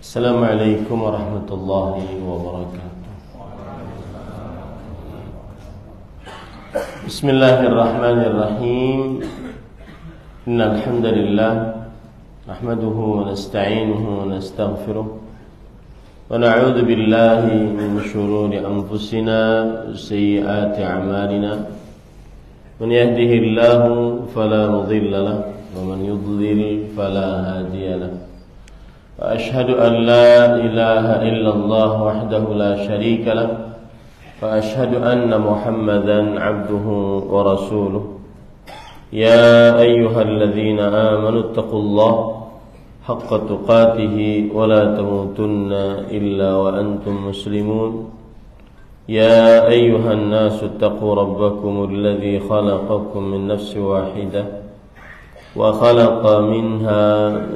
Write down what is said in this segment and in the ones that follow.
Assalamualaikum warahmatullahi wabarakatuh. Bismillahirrahmanirrahim. Innal hamdalillah nahmaduhu wa nasta'inuhu wa nastaghfiruh wa na'udzu billahi min shururi anfusina wa sayyiati a'malina. Man yahdihillahu fala mudilla lahu wa man yudlil fala hadiya lahu. وأشهد أن لا إله إلا الله وحده لا شريك له وأشهد أن محمدا عبده ورسوله يا أيها الذين آمنوا اتقوا الله حق تقاته ولا تموتن إلا وأنتم مسلمون يا أيها الناس اتقوا ربكم الذي خلقكم من نفس واحدة وخلق منها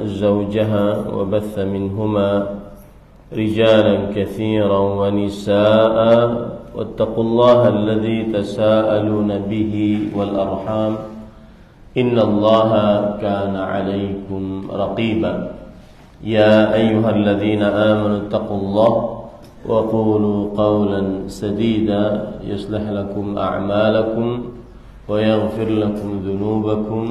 زوجها وبث منهما رجالا كثيرا ونساء واتقوا الله الذي تساءلون به والأرحام إن الله كان عليكم رقيبا يا أيها الذين آمنوا اتقوا الله وقولوا قولا سديدا يصلح لكم أعمالكم ويغفر لكم ذنوبكم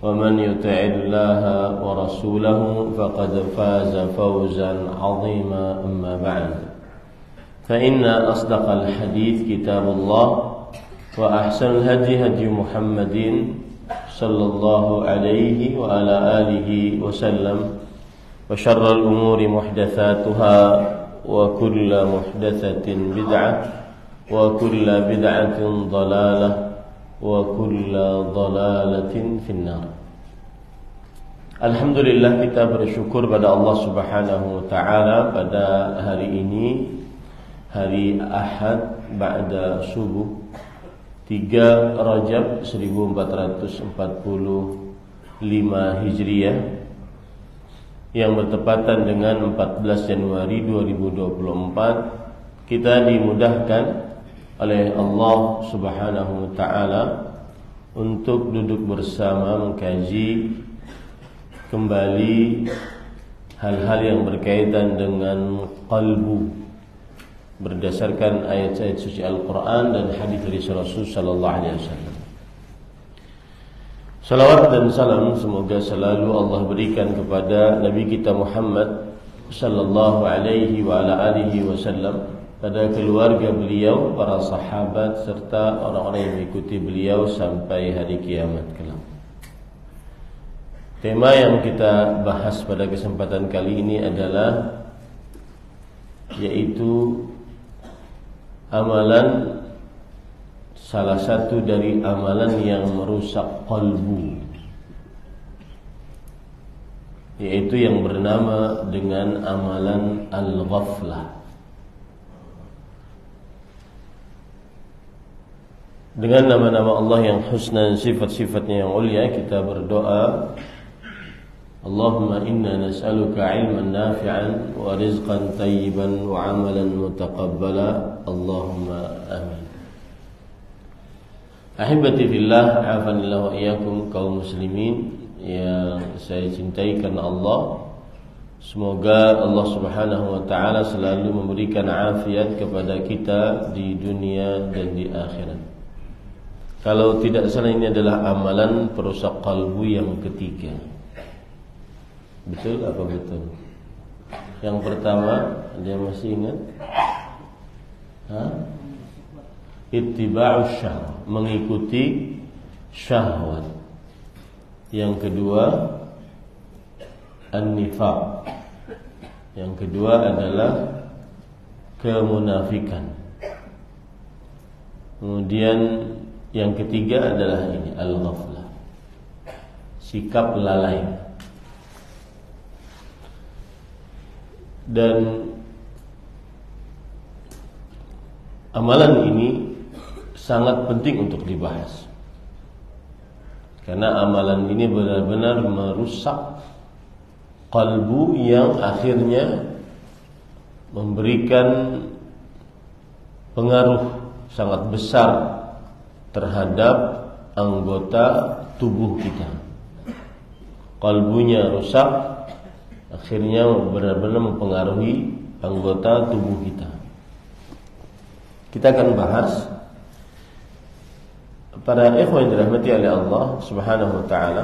ومن يطع الله ورسوله فقد فاز فوزا عظيما أما بعد فإن أصدق الحديث كتاب الله وأحسن الهدي هدي محمد صلى الله عليه وعلى آله وسلم وشر الأمور محدثاتها وكل محدثة بدعة وكل بدعة ضلالة wa kullu dhalalatin finnar. Alhamdulillah, kita bersyukur pada Allah Subhanahu wa taala pada hari ini, hari Ahad ba'da subuh 3 Rajab 1445 Hijriah yang bertepatan dengan 14 Januari 2024. Kita dimudahkan oleh Allah Subhanahu wa taala untuk duduk bersama mengkaji kembali hal-hal yang berkaitan dengan qalbu berdasarkan ayat-ayat suci Al-Qur'an dan hadis dari Rasul sallallahu alaihi wasallam. Salawat dan salam semoga selalu Allah berikan kepada Nabi kita Muhammad sallallahu alaihi wa ala alihi wasallam, pada keluarga beliau, para sahabat serta orang-orang yang mengikuti beliau sampai hari kiamat kelak. Tema yang kita bahas pada kesempatan kali ini adalah yaitu amalan, salah satu dari amalan yang merusak qalbu, yaitu yang bernama dengan amalan al-ghaflah. Dengan nama-nama Allah yang husna dan sifat-sifatnya yang ulia, kita berdoa, Allahumma inna nas'aluka ilman nafi'an wa rizqan tayyiban wa amalan mutaqabbala. Allahumma amin. Ahibati fillah, afanillah wa iyyakum, kaum muslimin yang saya cintai karena Allah. Semoga Allah Subhanahu wa taala selalu memberikan afiat kepada kita di dunia dan di akhirat. Kalau tidak salah, ini adalah amalan perusak kalbu yang ketiga. Betul apa betul? Yang pertama, dia masih ingat? Ittiba'us syahwat, mengikuti syahwat. Yang kedua, an-nifaq. Yang kedua adalah kemunafikan. Kemudian yang ketiga adalah ini, al-ghaflah, sikap lalai. Dan amalan ini sangat penting untuk dibahas, karena amalan ini benar-benar merusak kalbu yang akhirnya memberikan pengaruh sangat besar terhadap anggota tubuh kita. Kalbunya rusak, akhirnya benar-benar mempengaruhi anggota tubuh kita. Kita akan bahas para ikhwan yang dirahmati oleh Allah Subhanahu wa taala.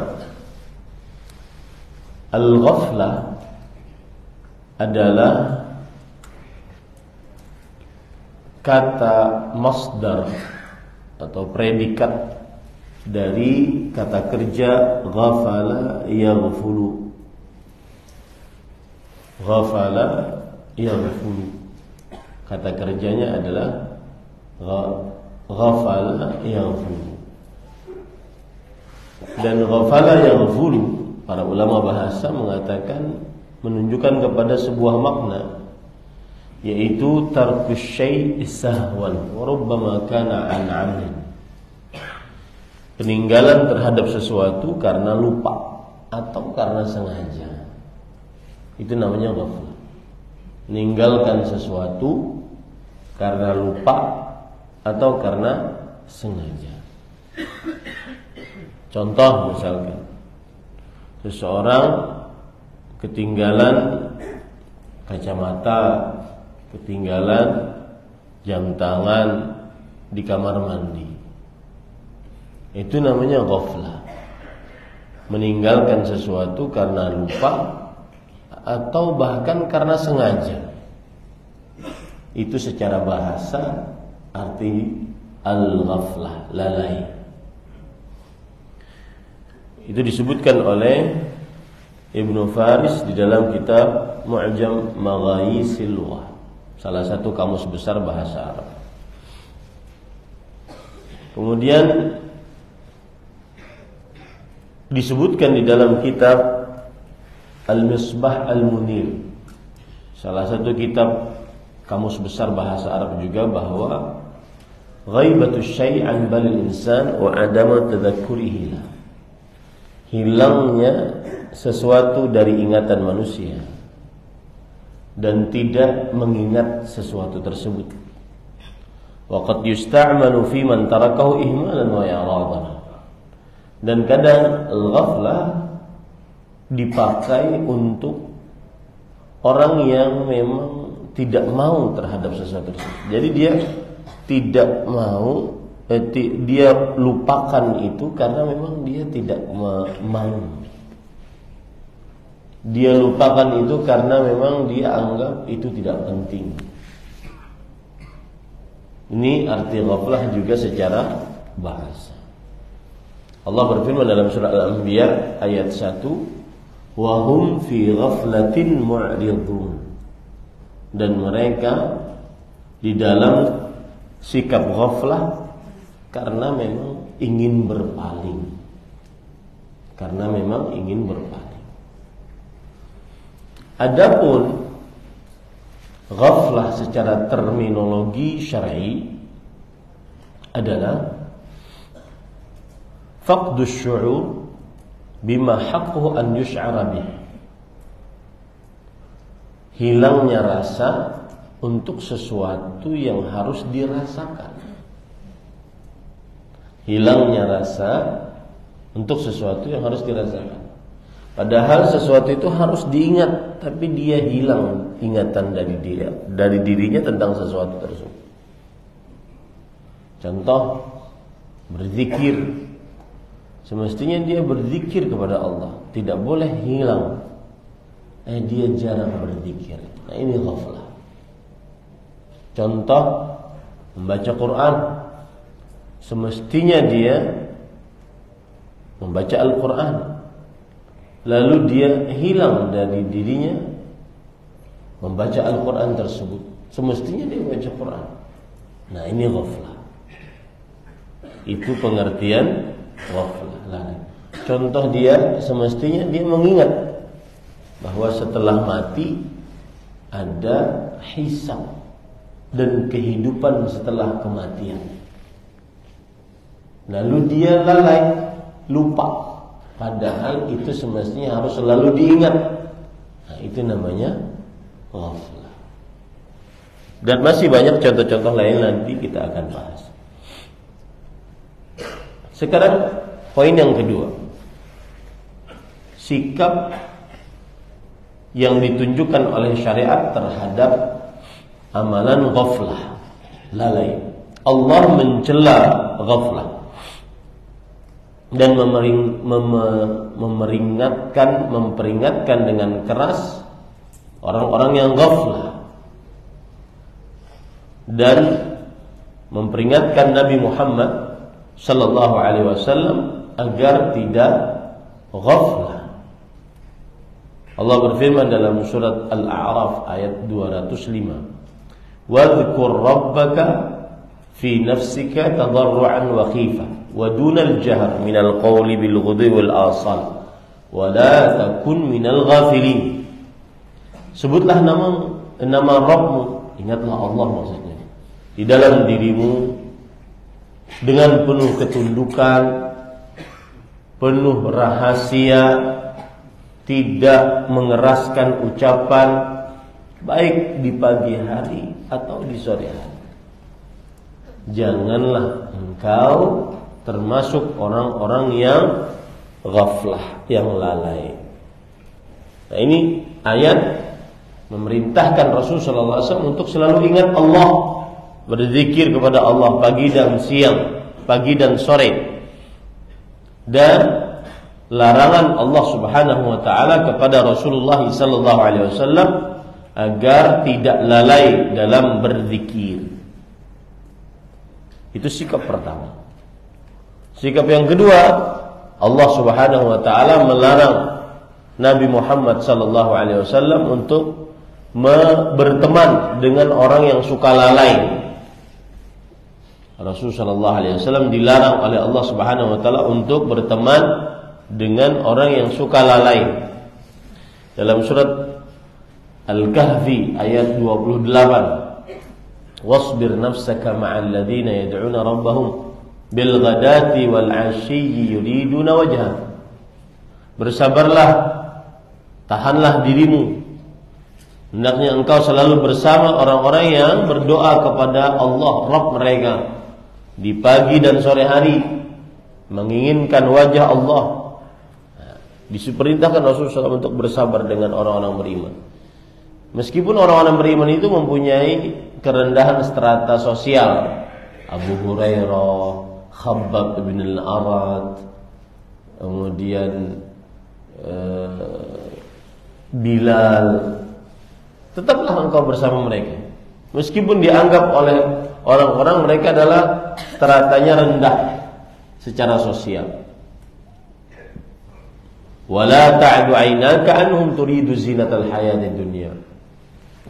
Al-ghaflah adalah kata masdar atau predikat dari kata kerja ghafala yaghfulu. Ghafala yaghfulu. Kata kerjanya adalah ghafala yaghfulu. Dan ghafala yaghfulu, para ulama bahasa mengatakan menunjukkan kepada sebuah makna, yaitu tarkus syai' sahwan wa rubbama kana an 'amdin. Peninggalan terhadap sesuatu karena lupa atau karena sengaja. Itu namanya ghaflah. Meninggalkan sesuatu karena lupa atau karena sengaja. Contoh misalkan, seseorang ketinggalan kacamata, ketinggalan jam tangan di kamar mandi. Itu namanya ghaflah. Meninggalkan sesuatu karena lupa atau bahkan karena sengaja. Itu secara bahasa arti al-ghaflah, lalai. Itu disebutkan oleh Ibnu Faris di dalam kitab Mu'jam Maghayisil Lughah, salah satu kamus besar bahasa Arab. Kemudian disebutkan di dalam kitab Al-Misbah Al-Munir, salah satu kitab kamus besar bahasa Arab juga, bahwa ghaibatu syai' an balil insan wa adama tadzakkurihi, hilangnya sesuatu dari ingatan manusia dan tidak mengingat sesuatu tersebut. Wa qad yusta'malu fi man tarakahu ihmalan wa i'radan. Dan kadang al-ghaflah dipakai untuk orang yang memang tidak mau terhadap sesuatu tersebut. Jadi dia tidak mau, dia lupakan itu karena memang dia tidak mau. Dia lupakan itu karena memang dia anggap itu tidak penting. Ini arti ghaflah juga secara bahasa. Allah berfirman dalam surah Al-Anbiya ayat 1, wa hum fi ghaflatin mu'ridun. Dan mereka di dalam sikap ghaflah karena memang ingin berpaling. Karena memang ingin berpaling. Adapun ghaflah secara terminologi syar'i adalah faqdus syu'ur bima haqquhu an yush'ara bih. Hilangnya rasa untuk sesuatu yang harus dirasakan. Hilangnya rasa untuk sesuatu yang harus dirasakan. Padahal sesuatu itu harus diingat, tapi dia hilang ingatan dari dirinya tentang sesuatu tersebut. Contoh, berzikir. Semestinya dia berzikir kepada Allah, tidak boleh hilang. Dia jarang berzikir. Nah, ini ghaflah. Contoh, membaca Quran. Semestinya dia membaca Al-Quran, lalu dia hilang dari dirinya membaca Al-Quran tersebut. Semestinya dia membaca Quran. Nah, ini ghaflah. Itu pengertian ghaflah. Contoh, dia semestinya dia mengingat bahwa setelah mati ada hisab dan kehidupan setelah kematian. Lalu dia lalai, lupa, padahal itu semestinya harus selalu diingat. Nah, itu namanya ghaflah. Dan masih banyak contoh-contoh lain, nanti kita akan bahas. Sekarang poin yang kedua, sikap yang ditunjukkan oleh syariat terhadap amalan ghaflah, lalai. Allah mencela ghaflah dan memperingatkan dengan keras orang-orang yang ghaflah, dan memperingatkan Nabi Muhammad sallallahu alaihi wasallam agar tidak ghaflah. Allah berfirman dalam surat Al-A'raf ayat 205, "Wadhkur rabbaka fi nafsika tadarruan wa khifah wa dunal jahr minal qawli bil ghudwi wal asal wa la takun minal ghafilin." Sebutlah nama Rabbmu, ingatlah Allah maksudnya, di dalam dirimu dengan penuh ketundukan, penuh rahasia, tidak mengeraskan ucapan, baik di pagi hari atau di sore hari. Janganlah engkau termasuk orang-orang yang ghaflah, yang lalai. Nah, ini ayat memerintahkan Rasul sallallahu alaihi wasallam untuk selalu ingat Allah, berzikir kepada Allah pagi dan siang, pagi dan sore. Dan larangan Allah Subhanahu wa taala kepada Rasulullah sallallahu alaihi wasallam agar tidak lalai dalam berzikir. Itu sikap pertama. Sikap yang kedua, Allah Subhanahu wa taala melarang Nabi Muhammad sallallahu alaihi wasallam untuk berteman dengan orang yang suka lalai. Rasul sallallahu alaihi wasallam dilarang oleh Allah Subhanahu wa taala untuk berteman dengan orang yang suka lalai. Dalam surat Al-Kahfi ayat 28, "Wasbir nafsaka ma'al ladzina yad'una rabbahum bil ghadati wal 'ashyi yuriduna wajha." Bersabarlah, tahanlah dirimu, hendaknya engkau selalu bersama orang-orang yang berdoa kepada Allah Rabb mereka di pagi dan sore hari, menginginkan wajah Allah. Diperintahkan Rasulullah SAW untuk bersabar dengan orang-orang beriman. Meskipun orang-orang beriman itu mempunyai kerendahan strata sosial, Abu Hurairah, Khabbab bin al-Arad, kemudian Bilal, tetaplah engkau bersama mereka. Meskipun dianggap oleh orang-orang mereka adalah stratanya rendah secara sosial. Wala ta'du 'ainaka anhum turidu zinatal hayatid dunya.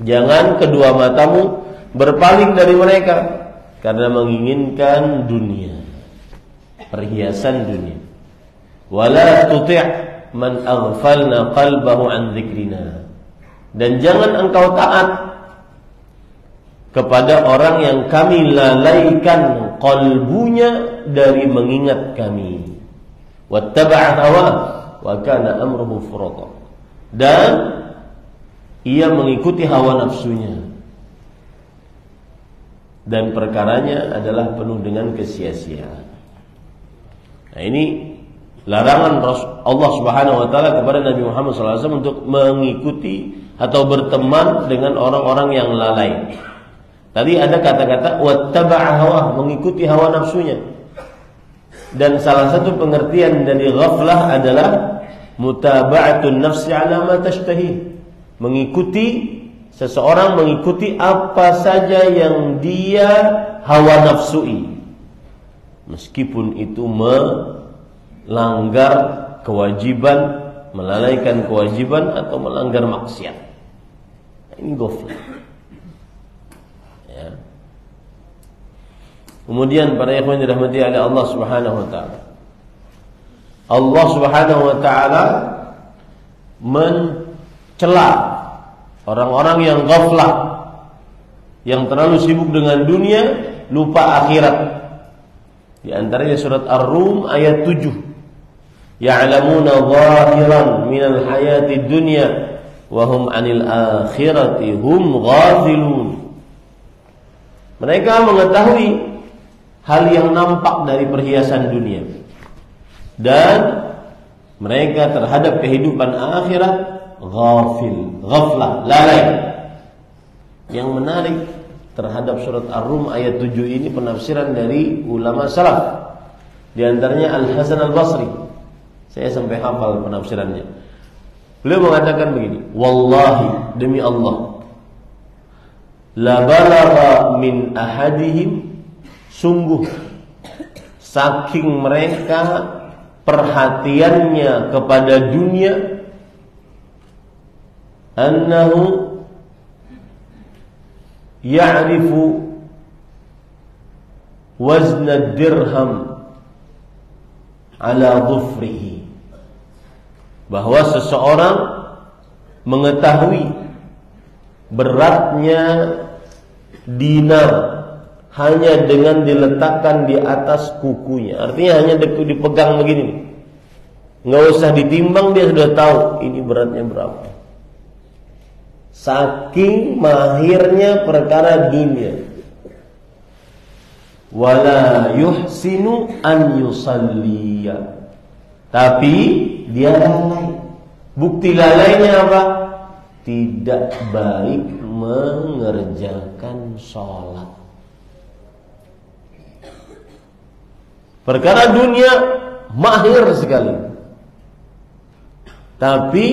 Jangan kedua matamu berpaling dari mereka karena menginginkan dunia, perhiasan dunia. Wala tuti' man aghfalna qalbahu an dzikrina. Dan jangan engkau taat kepada orang yang kami lalaikan qalbunya dari mengingat kami. Wattaba'a hawa wa kana amruhu furata. Dan ia mengikuti hawa nafsunya, dan perkaranya adalah penuh dengan kesia-siaan. Nah, ini larangan Allah Subhanahu wa taala kepada Nabi Muhammad SAW untuk mengikuti atau berteman dengan orang-orang yang lalai. Tadi ada kata-kata wattaba'a hawa, mengikuti hawa nafsunya. Dan salah satu pengertian dari ghaflah adalah mutaba'atun nafsi 'ala ma tashtahi. Mengikuti seseorang, mengikuti apa saja yang dia hawa nafsui, meskipun itu melanggar kewajiban, melalaikan kewajiban atau melanggar maksiat. Ini ghaflah. Ya. Kemudian para ikhwan dirahmati oleh Allah Subhanahu wa taala, Allah Subhanahu wa taala mencela orang-orang yang ghaflah, yang terlalu sibuk dengan dunia, lupa akhirat. Di antaranya surat Ar-Rum ayat 7. Ya'lamuna zahiran minal hayati dunya wa hum 'anil akhirati hum ghafilun. Mereka mengetahui hal yang nampak dari perhiasan dunia, dan mereka terhadap kehidupan akhirat ghaflah, lalai. Yang menarik terhadap surat Ar-Rum ayat 7 ini penafsiran dari ulama salaf. Di antaranya Al-Hasan Al-Basri. Saya sampai hafal penafsirannya. Beliau mengatakan begini, wallahi, demi Allah, la balagha min ahadihim, sungguh saking mereka perhatiannya kepada dunia, annahu ya'rifu wazna dirham ala dhufrihi, bahwa seseorang mengetahui beratnya dinar hanya dengan diletakkan di atas kukunya. Artinya hanya dipegang begini, nggak usah ditimbang, dia sudah tahu ini beratnya berapa. Saking mahirnya perkara dunia. Wala yuhsinu an yusalliya, tapi dia lalai. Bukti lalainya apa? Tidak baik mengerjakan sholat. Perkara dunia mahir sekali, tapi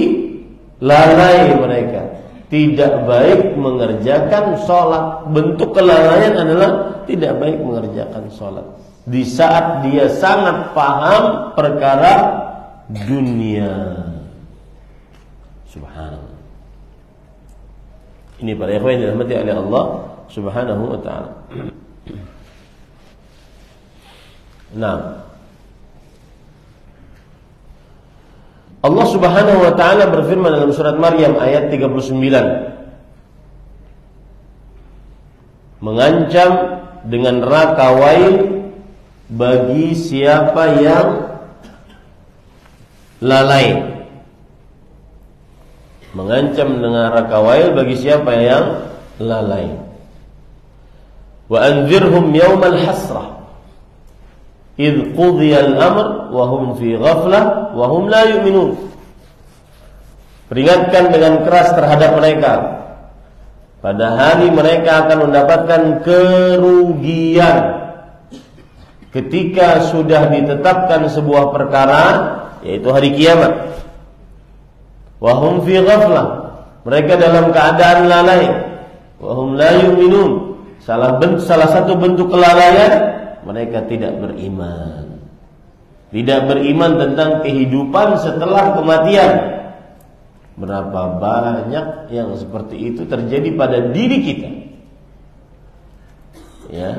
lalai mereka. Tidak baik mengerjakan sholat. Bentuk kelalaian adalah tidak baik mengerjakan sholat di saat dia sangat paham perkara dunia. Subhanallah. Ini para ikhwan yang dirahmati oleh Allah Subhanahu wa ta'ala. Nah, Allah Subhanahu wa ta'ala berfirman dalam surat Maryam ayat 39, mengancam dengan neraka wail bagi siapa yang lalai. Mengancam dengan neraka wail bagi siapa yang lalai. Wa anzirhum yawmal hasrah idh qudiyal amr wa hum fi ghaflah wa hum la yu'minun. Peringatkan dengan keras terhadap mereka pada hari mereka akan mendapatkan kerugian ketika sudah ditetapkan sebuah perkara, yaitu hari kiamat. Wa hum fi ghaflah, mereka dalam keadaan lalai. Wa hum la yu'minun, salah satu bentuk kelalaian, mereka tidak beriman. Tidak beriman tentang kehidupan setelah kematian. Berapa banyak yang seperti itu terjadi pada diri kita. Ya.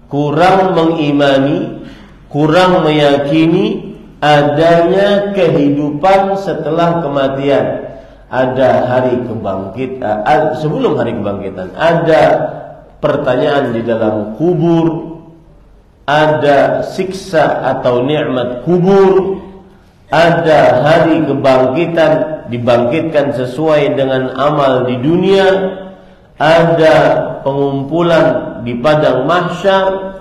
Kurang mengimani, kurang meyakini adanya kehidupan setelah kematian. Ada hari kebangkitan, sebelum hari kebangkitan ada pertanyaan di dalam kubur, ada siksa atau nikmat kubur, ada hari kebangkitan, dibangkitkan sesuai dengan amal di dunia, ada pengumpulan di padang mahsyar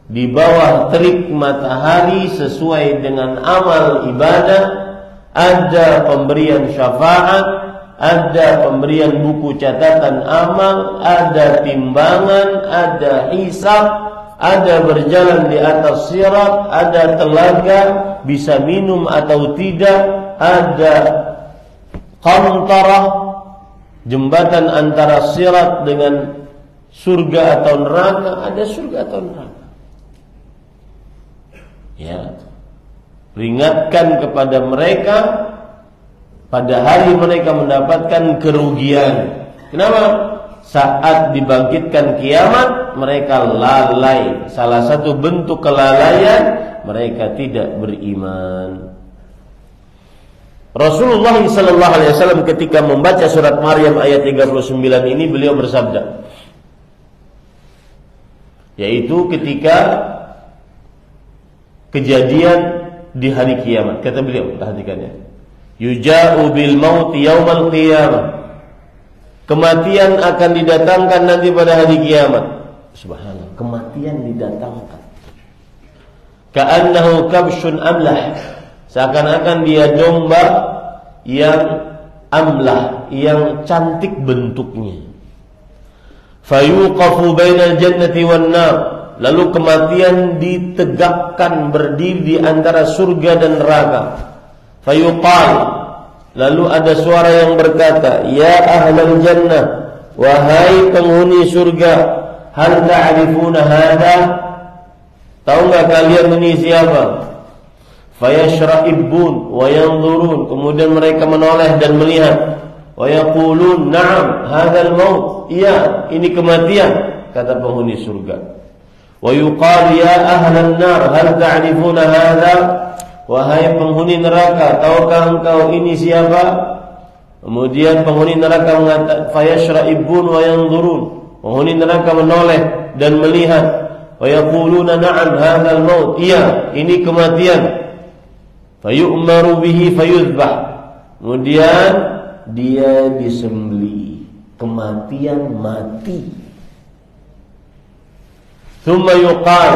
di bawah terik matahari sesuai dengan amal ibadah, ada pemberian syafaat, ada pemberian buku catatan amal, ada timbangan, ada hisab, ada berjalan di atas sirat, ada telaga, bisa minum atau tidak, ada qantarah, jembatan antara sirat dengan surga atau neraka, ada surga atau neraka. Ya. Peringatkan kepada mereka pada hari mereka mendapatkan kerugian. Kenapa? Saat dibangkitkan kiamat mereka lalai. Salah satu bentuk kelalaian, mereka tidak beriman. Rasulullah SAW ketika membaca surat Maryam ayat 39 ini, beliau bersabda, yaitu ketika kejadian di hari kiamat. Kata beliau, perhatikannya, yuja'u bil mauti yaumal qiyamah, kematian akan didatangkan nanti pada hari kiamat. Subhanallah, kematian didatangkan. Ka'annahu kabsyun amlah, seakan-akan dia domba yang amlah, yang cantik bentuknya. Fayuqafu bainal jannati wan nar, lalu kematian ditegakkan berdiri di antara surga dan neraka. Fayuqal, lalu ada suara yang berkata, ya ahlal jannah, wahai penghuni surga, hal ta'rifuna hadha, tahu enggak kalian ini siapa? Fayashra'ibun wa yanzurun, kemudian mereka menoleh dan melihat. Wa yaqulun na'am hadzal maut, iya ini kematian, kata penghuni surga. Wa yuqal ya ahlan nar hal ta'rifuna hadza, wahai penghuni neraka, tahukah engkau ini siapa? Kemudian penghuni neraka mengatakan fayashra'ibun wa yanzurun, penghuni neraka menoleh dan melihat. Wa yaquluna na'am hadzal maut, iya ini kematian. Fayu'maru bihi fayuzbah, kemudian dia disembelih, kematian mati. Thumma yuqal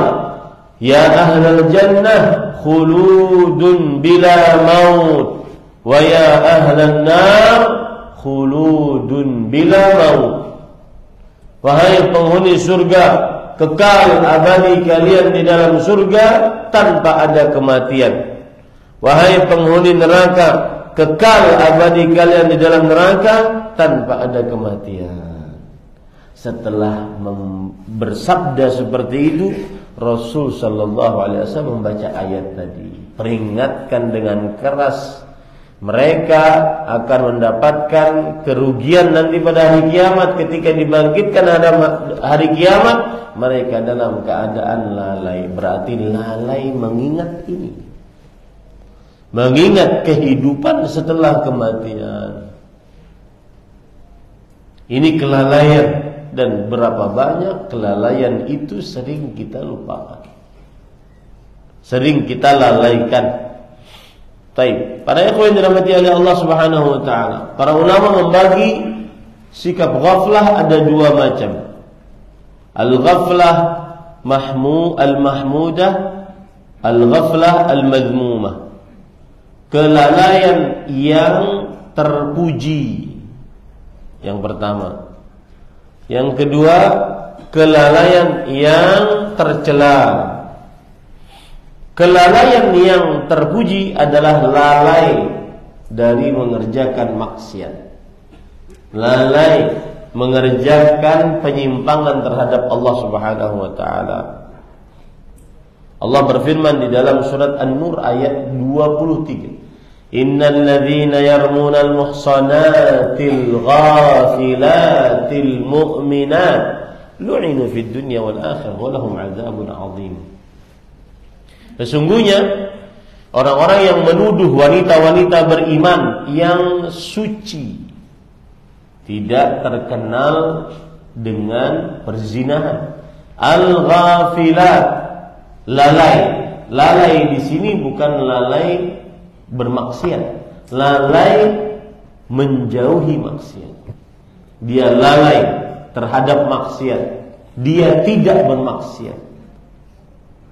ya ahlal jannah khuludun bila maut, wa ya ahlan nar khuludun bila maut, wahai penghuni surga, kekal abadi kalian di dalam surga tanpa ada kematian. Wahai penghuni neraka, kekal abadi kalian di dalam neraka tanpa ada kematian. Setelah bersabda seperti itu, Rasul sallallahu alaihi wasallam membaca ayat tadi, peringatkan dengan keras mereka akan mendapatkan kerugian nanti pada hari kiamat. Ketika dibangkitkan hari kiamat, mereka dalam keadaan lalai. Berarti lalai mengingat ini, mengingat kehidupan setelah kematian. Ini kelalaian, dan berapa banyak kelalaian itu sering kita lupakan, sering kita lalaikan. Baik, para ikhwan yang dirahmati oleh Allah Subhanahu wa taala, para ulama membagi sikap ghaflah ada dua macam. Al-ghaflah al-mahmudah, al-ghaflah al-madhmumah. Kelalaian yang terpuji, yang pertama. Yang kedua, kelalaian yang tercela. Kelalaian yang terpuji adalah lalai dari mengerjakan maksiat, lalai mengerjakan penyimpangan terhadap Allah Subhanahu wa taala. Allah berfirman di dalam surat An-Nur ayat 23, innal ladzina yarmunal muhsanatil ghafilatil mu'minat lu'inu fid dunya wal akhirah wa lahum 'adzabun 'adzim. Sesungguhnya orang-orang yang menuduh wanita-wanita beriman yang suci, tidak terkenal dengan perzinahan, al-ghafilat, lalai. Lalai di sini bukan lalai bermaksiat, lalai menjauhi maksiat. Dia lalai terhadap maksiat, dia tidak bermaksiat.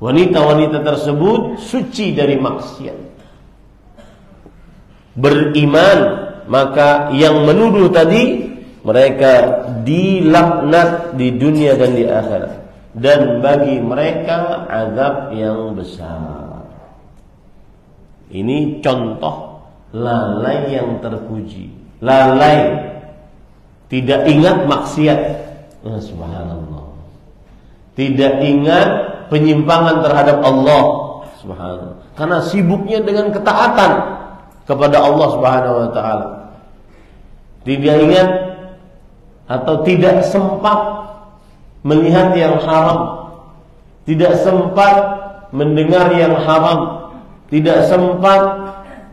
Wanita-wanita tersebut suci dari maksiat, beriman. Maka yang menuduh tadi, mereka dilaknat di dunia dan di akhirat, dan bagi mereka azab yang besar. Ini contoh lalai yang terpuji, lalai tidak ingat maksiat. Subhanallah. Tidak ingat penyimpangan terhadap Allah Subhanahu, karena sibuknya dengan ketaatan kepada Allah Subhanahu wa taala. Tidak ingat atau tidak sempat melihat yang haram, tidak sempat mendengar yang haram, tidak sempat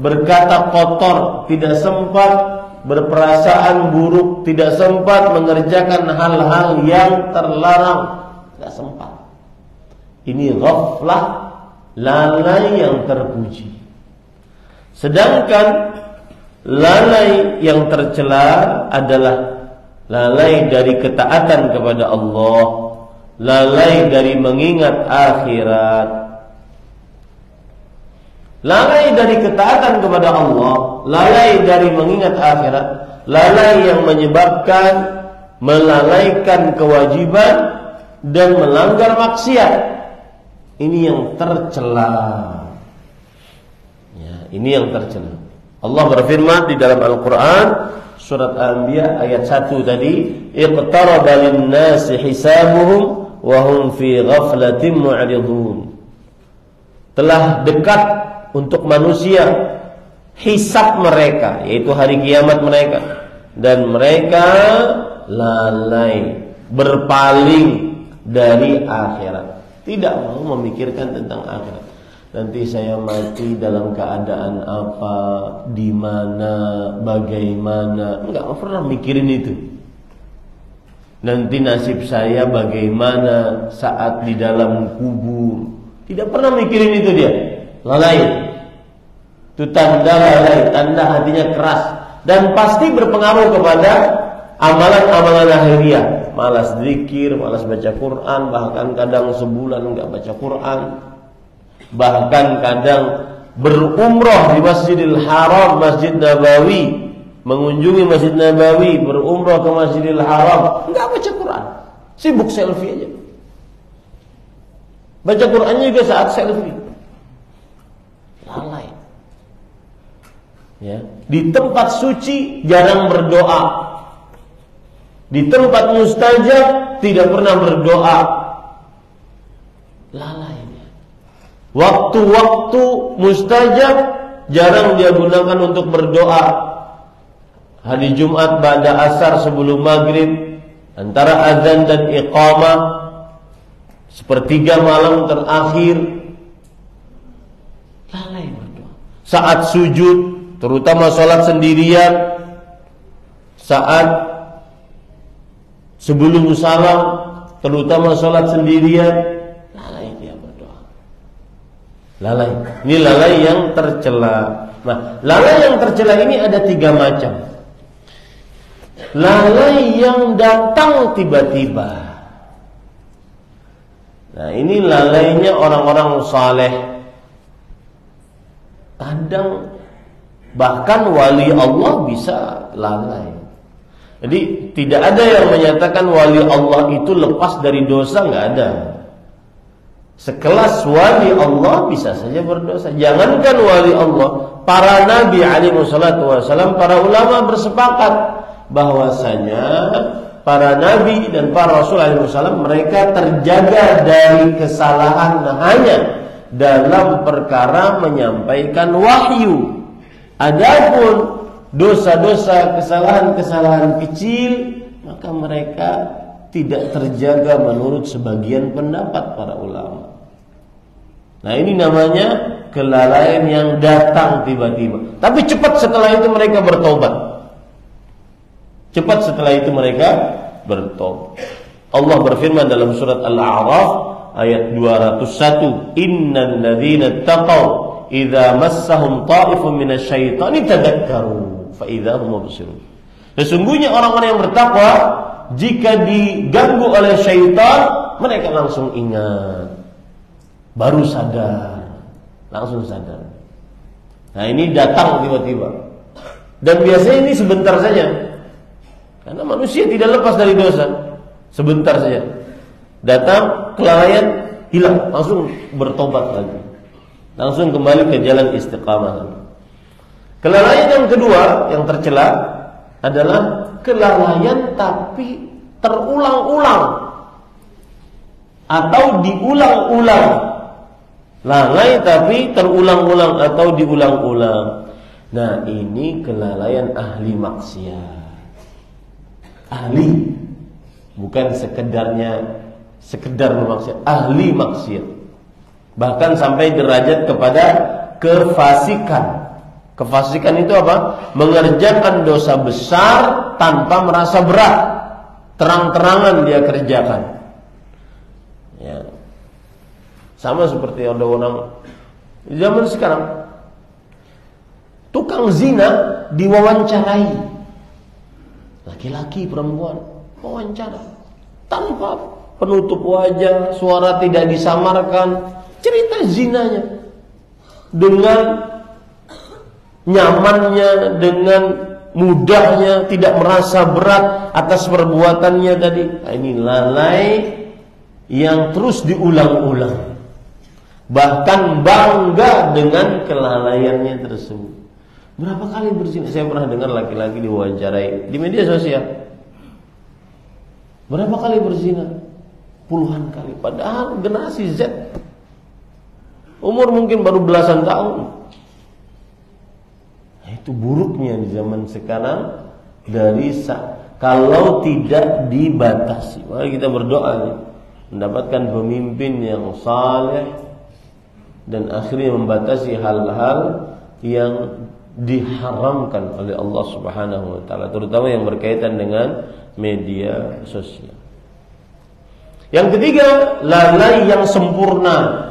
berkata kotor, tidak sempat berperasaan buruk, tidak sempat mengerjakan hal-hal yang terlarang, tidak sempat. Ini ghaflah, lalai yang terpuji. Sedangkan lalai yang tercela adalah lalai dari ketaatan kepada Allah, lalai dari mengingat akhirat. lalai dari ketaatan kepada Allah, lalai dari mengingat akhirat, lalai yang menyebabkan melalaikan kewajiban dan melanggar maksiat. Ini yang tercela. Ya, ini yang tercela. Allah berfirman di dalam Al-Quran surat Al-Anbiya ayat 1 tadi, iqtaraba lin-nasi hisabuhum wa hum fi ghaflatin mu'ridun. Telah dekat untuk manusia hisab mereka, yaitu hari kiamat mereka, dan mereka lalai, berpaling dari akhirat, tidak mau memikirkan tentang akhirat. Nanti saya mati dalam keadaan apa, di mana, bagaimana, enggak pernah mikirin itu. Nanti nasib saya bagaimana saat di dalam kubur, tidak pernah mikirin itu dia. Lalai. Itu tanda lalai, tanda hatinya keras, dan pasti berpengaruh kepada amalan-amalan lahiriah. Malas zikir, malas baca Quran, bahkan kadang sebulan enggak baca Quran. Bahkan kadang berumrah di Masjidil Haram, Masjid Nabawi, mengunjungi Masjid Nabawi, berumrah ke Masjidil Haram, enggak baca Quran, sibuk selfie aja. Baca Qurannya juga saat selfie. Lalai. Ya, di tempat suci jarang berdoa. Di tempat mustajab tidak pernah berdoa. Lalai. Waktu-waktu mustajab jarang dia gunakan untuk berdoa. Hari Jumat ba'da asar sebelum maghrib, antara azan dan iqamah, sepertiga malam terakhir, lalai berdoa. Saat sujud, terutama sholat sendirian, saat sebelum salam, terutama sholat sendirian, lalai. Ini lalai yang tercela. Nah, lalai yang tercela ini ada 3 macam. Lalai yang datang tiba-tiba. Nah, ini lalainya orang-orang saleh. Kadang bahkan wali Allah bisa lalai. Jadi tidak ada yang menyatakan wali Allah itu lepas dari dosa, nggak ada. Sekelas wali Allah bisa saja berdosa. Jangankan wali Allah, para nabi alaihi wassalatu wassalam, para ulama bersepakat bahwasanya para nabi dan para rasul alaihi wassalam mereka terjaga dari kesalahan hanya dalam perkara menyampaikan wahyu. Adapun dosa-dosa, kesalahan-kesalahan kecil, maka mereka tidak terjaga menurut sebagian pendapat para ulama. Nah, ini namanya kelalaian yang datang tiba-tiba. Tapi cepat setelah itu mereka bertobat. Cepat setelah itu mereka bertobat. Allah berfirman dalam surat Al-A'raf ayat 201, "Innal ladzina taqaw idza massahum ta'ifun minasyaitani tadakkaru fa idza hum mubsirun." Sesungguhnya orang-orang yang bertakwa jika diganggu oleh syaitan, mereka langsung ingat, baru sadar, langsung sadar. Nah, ini datang tiba-tiba. Dan biasanya ini sebentar saja, karena manusia tidak lepas dari dosa. Sebentar saja datang, kelalaian hilang, langsung bertobat lagi, langsung kembali ke jalan istiqamah. Kelalaian yang kedua yang tercela adalah kelalaian tapi terulang-ulang atau diulang-ulang. Lalai tapi terulang-ulang atau diulang-ulang. Nah, ini kelalaian ahli maksiat. Ahli, bukan sekedar bermaksiat, ahli maksiat. Bahkan sampai derajat kepada kefasikan. Kefasikan itu apa? Mengerjakan dosa besar tanpa merasa berat, terang-terangan dia kerjakan. Ya. Sama seperti ada orang zaman sekarang, tukang zina diwawancarai, laki-laki perempuan wawancara tanpa penutup wajah, suara tidak disamarkan, cerita zinanya. dengan nyamannya, dengan mudahnya, tidak merasa berat atas perbuatannya tadi. Nah, ini lalai yang terus diulang-ulang, bahkan bangga dengan kelalaiannya tersebut. Berapa kali berzina? Saya pernah dengar laki-laki diwawancarai di media sosial. Berapa kali berzina? Puluhan kali. Padahal generasi Z, umur mungkin baru belasan tahun. Itu buruknya di zaman sekarang kalau tidak dibatasi. Maka kita berdoa nih, mendapatkan pemimpin yang saleh dan akhirnya membatasi hal-hal yang diharamkan oleh Allah Subhanahu wa taala, terutama yang berkaitan dengan media sosial. Yang ketiga, lalai yang sempurna.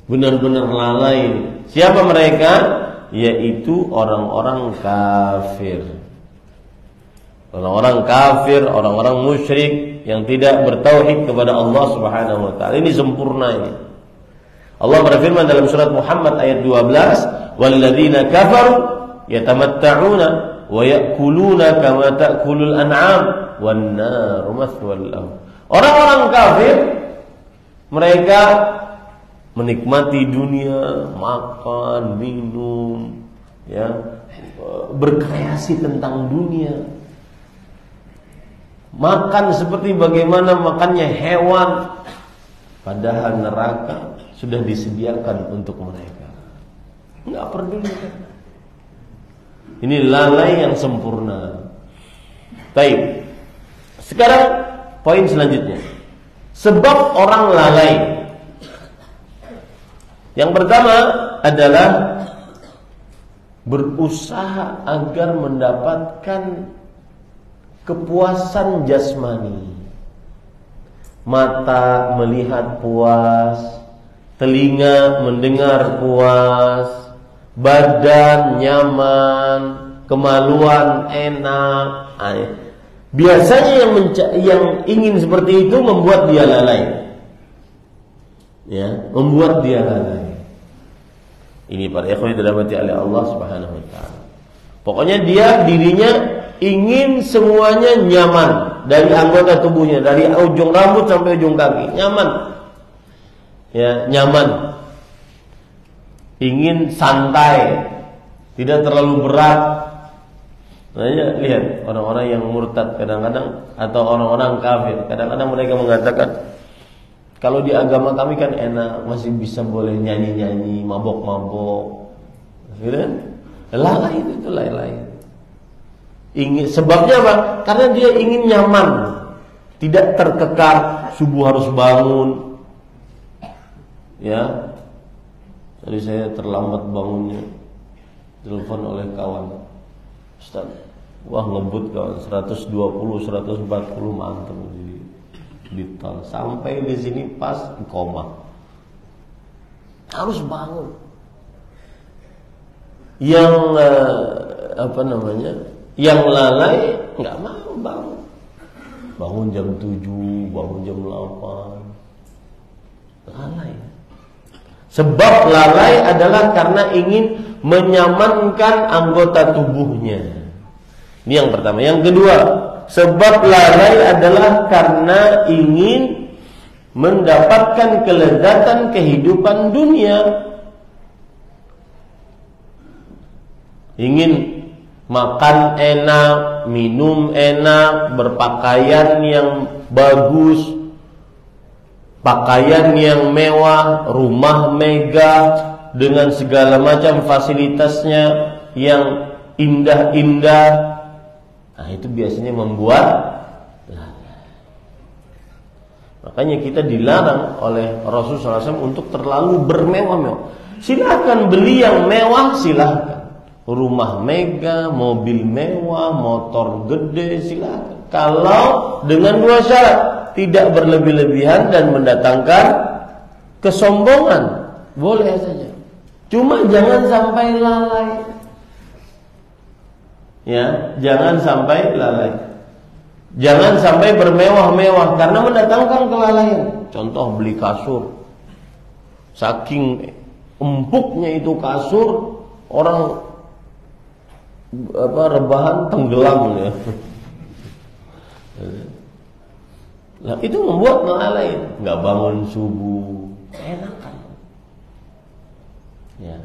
Benar-benar lalai. Siapa mereka? Yaitu orang-orang kafir. Orang-orang kafir, orang-orang musyrik yang tidak bertauhid kepada Allah Subhanahu wa taala. Ini sempurna ini. Allah berfirman dalam surat Muhammad ayat 12, "Walladzina kafaru yatamatta'una wa ya'kuluna kama ta'kulul an'am wan naru mathwal lahum." Orang-orang kafir mereka menikmati dunia, makan, minum, ya, berkreasi tentang dunia. Makan seperti bagaimana makannya hewan, padahal neraka sudah disediakan untuk mereka. Enggak peduli. Ini lalai yang sempurna. Baik. Sekarang poin selanjutnya. Sebab orang lalai. Yang pertama adalah berusaha agar mendapatkan kepuasan jasmani. Mata melihat puas, telinga mendengar puas, badan nyaman, kemaluan enak. Biasanya yang ingin seperti itu membuat dia lalai. Ya, membuat dia lalai. Ini para ikhwan yang dirahmati oleh Allah Subhanahu wa taala. Pokoknya dirinya ingin semuanya nyaman dari anggota tubuhnya, dari ujung rambut sampai ujung kaki, nyaman. Ya, nyaman. Ingin santai, tidak terlalu berat. Makanya lihat orang-orang yang murtad kadang-kadang, atau orang-orang kafir, kadang-kadang mereka mengatakan, kalau di agama kami kan enak, masih bisa boleh nyanyi-nyanyi, mabok-mabok. Gitu kan? Lalai itu lalai. Sebabnya apa? Karena dia ingin nyaman, tidak terkekar, subuh harus bangun. Ya. Tadi saya terlambat bangunnya, telepon oleh kawan. Ustaz, wah ngebut kawan, 120, 140 mantap di tol. Sampai di sini pas koma. Harus bangun. Yang yang lalai nggak mau bangun. Bangun jam 7, bangun jam 8. Lalai. Sebab lalai adalah karena ingin menyamankan anggota tubuhnya. Ini yang pertama. Yang kedua, sebab lalai adalah karena ingin mendapatkan kelezatan kehidupan dunia. Ingin makan enak, minum enak, berpakaian yang bagus, pakaian yang mewah, rumah megah dengan segala macam fasilitasnya yang indah-indah. Nah, itu biasanya membuat lalai. Makanya kita dilarang oleh Rasulullah SAW untuk terlalu bermewah-mewah. Silakan beli yang mewah, silakan. Rumah megah, mobil mewah, motor gede, silakan. Kalau dengan dua syarat, tidak berlebih-lebihan dan mendatangkan kesombongan, boleh saja. Cuma jangan sampai lalai. Ya, jangan sampai lalai. Jangan sampai bermewah-mewah karena mendatangkan kelalaian. Contoh beli kasur, saking empuknya itu kasur, orang rebahan tenggelam ya. Nah, itu membuat melalai, nggak bangun subuh, enakan. Ya.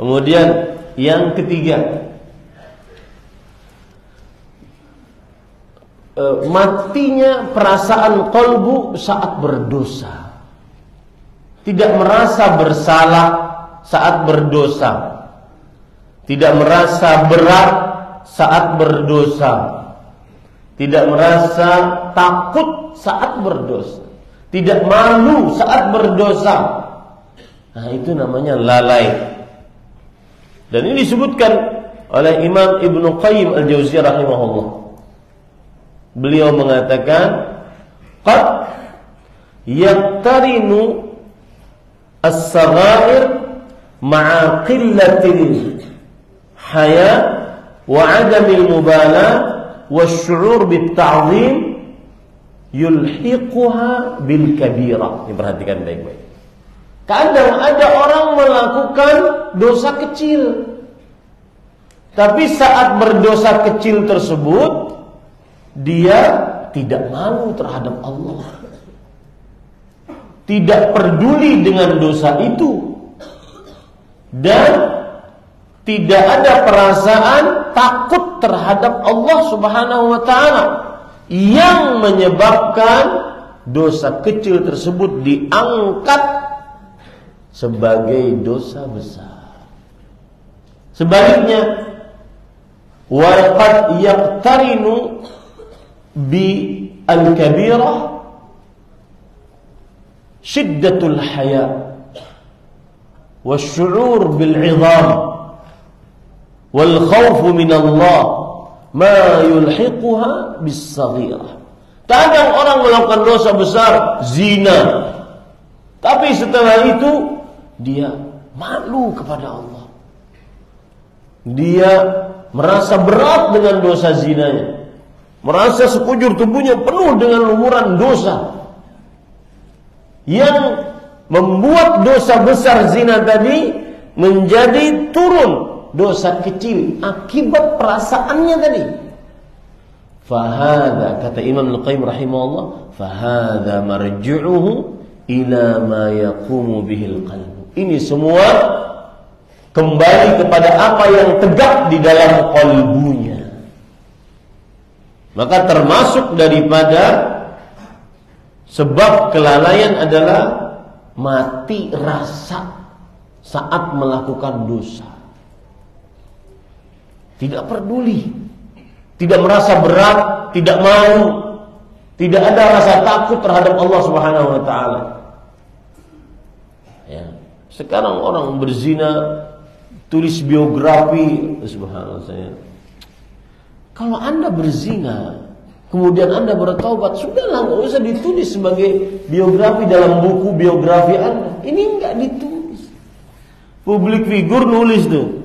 Kemudian yang ketiga, matinya perasaan qalbu saat berdosa. Tidak merasa bersalah saat berdosa. Tidak merasa berat saat berdosa. Tidak merasa takut saat berdosa. Tidak malu saat berdosa. Nah, itu namanya lalai. Dan ini disebutkan oleh Imam Ibnu Qayyim Al-Jauziyah rahimahullah. Beliau mengatakan, qad yaqtarinu as-saghair ma'a qillatil haya wa 'adamil mubalah wasyu'ur bit-ta'zim yulhiquha bil kabira. Ini perhatikan baik-baik. Kadang ada orang melakukan dosa kecil, tapi saat berdosa kecil tersebut dia tidak malu terhadap Allah, tidak peduli dengan dosa itu, dan tidak ada perasaan takut terhadap Allah Subhanahu wa ta'ala, yang menyebabkan dosa kecil tersebut diangkat sebagai dosa besar. Sebaliknya, wa qad yaqtarinu bi al-kabirah syiddatul haya wasyu'ur bil 'idham wal khawf min Allah ma yulhiquha bis saghirah. Kadang orang melakukan dosa besar, zina, tapi setelah itu dia malu kepada Allah. Dia merasa berat dengan dosa zinanya, merasa sekujur tubuhnya penuh dengan lumuran dosa, yang membuat dosa besar zina tadi menjadi turun dosa kecil akibat perasaannya tadi. Fahada, kata Imam Al-Qayyim rahimahullah, fahada marji'uhu ila ma yaqumu bihil qalb. Ini semua kembali kepada apa yang tegak di dalam qalbunya. Maka termasuk daripada sebab kelalaian adalah mati rasa saat melakukan dosa. Tidak peduli, tidak merasa berat, tidak malu, tidak ada rasa takut terhadap Allah Subhanahu wa ta'ala. Ya. Sekarang orang berzina, tulis biografi, subhanallah saya. Kalau Anda berzina, kemudian Anda bertaubat, sudahlah, nggak usah ditulis sebagai biografi dalam buku biografi Anda. Ini nggak ditulis. Publik figur nulis tuh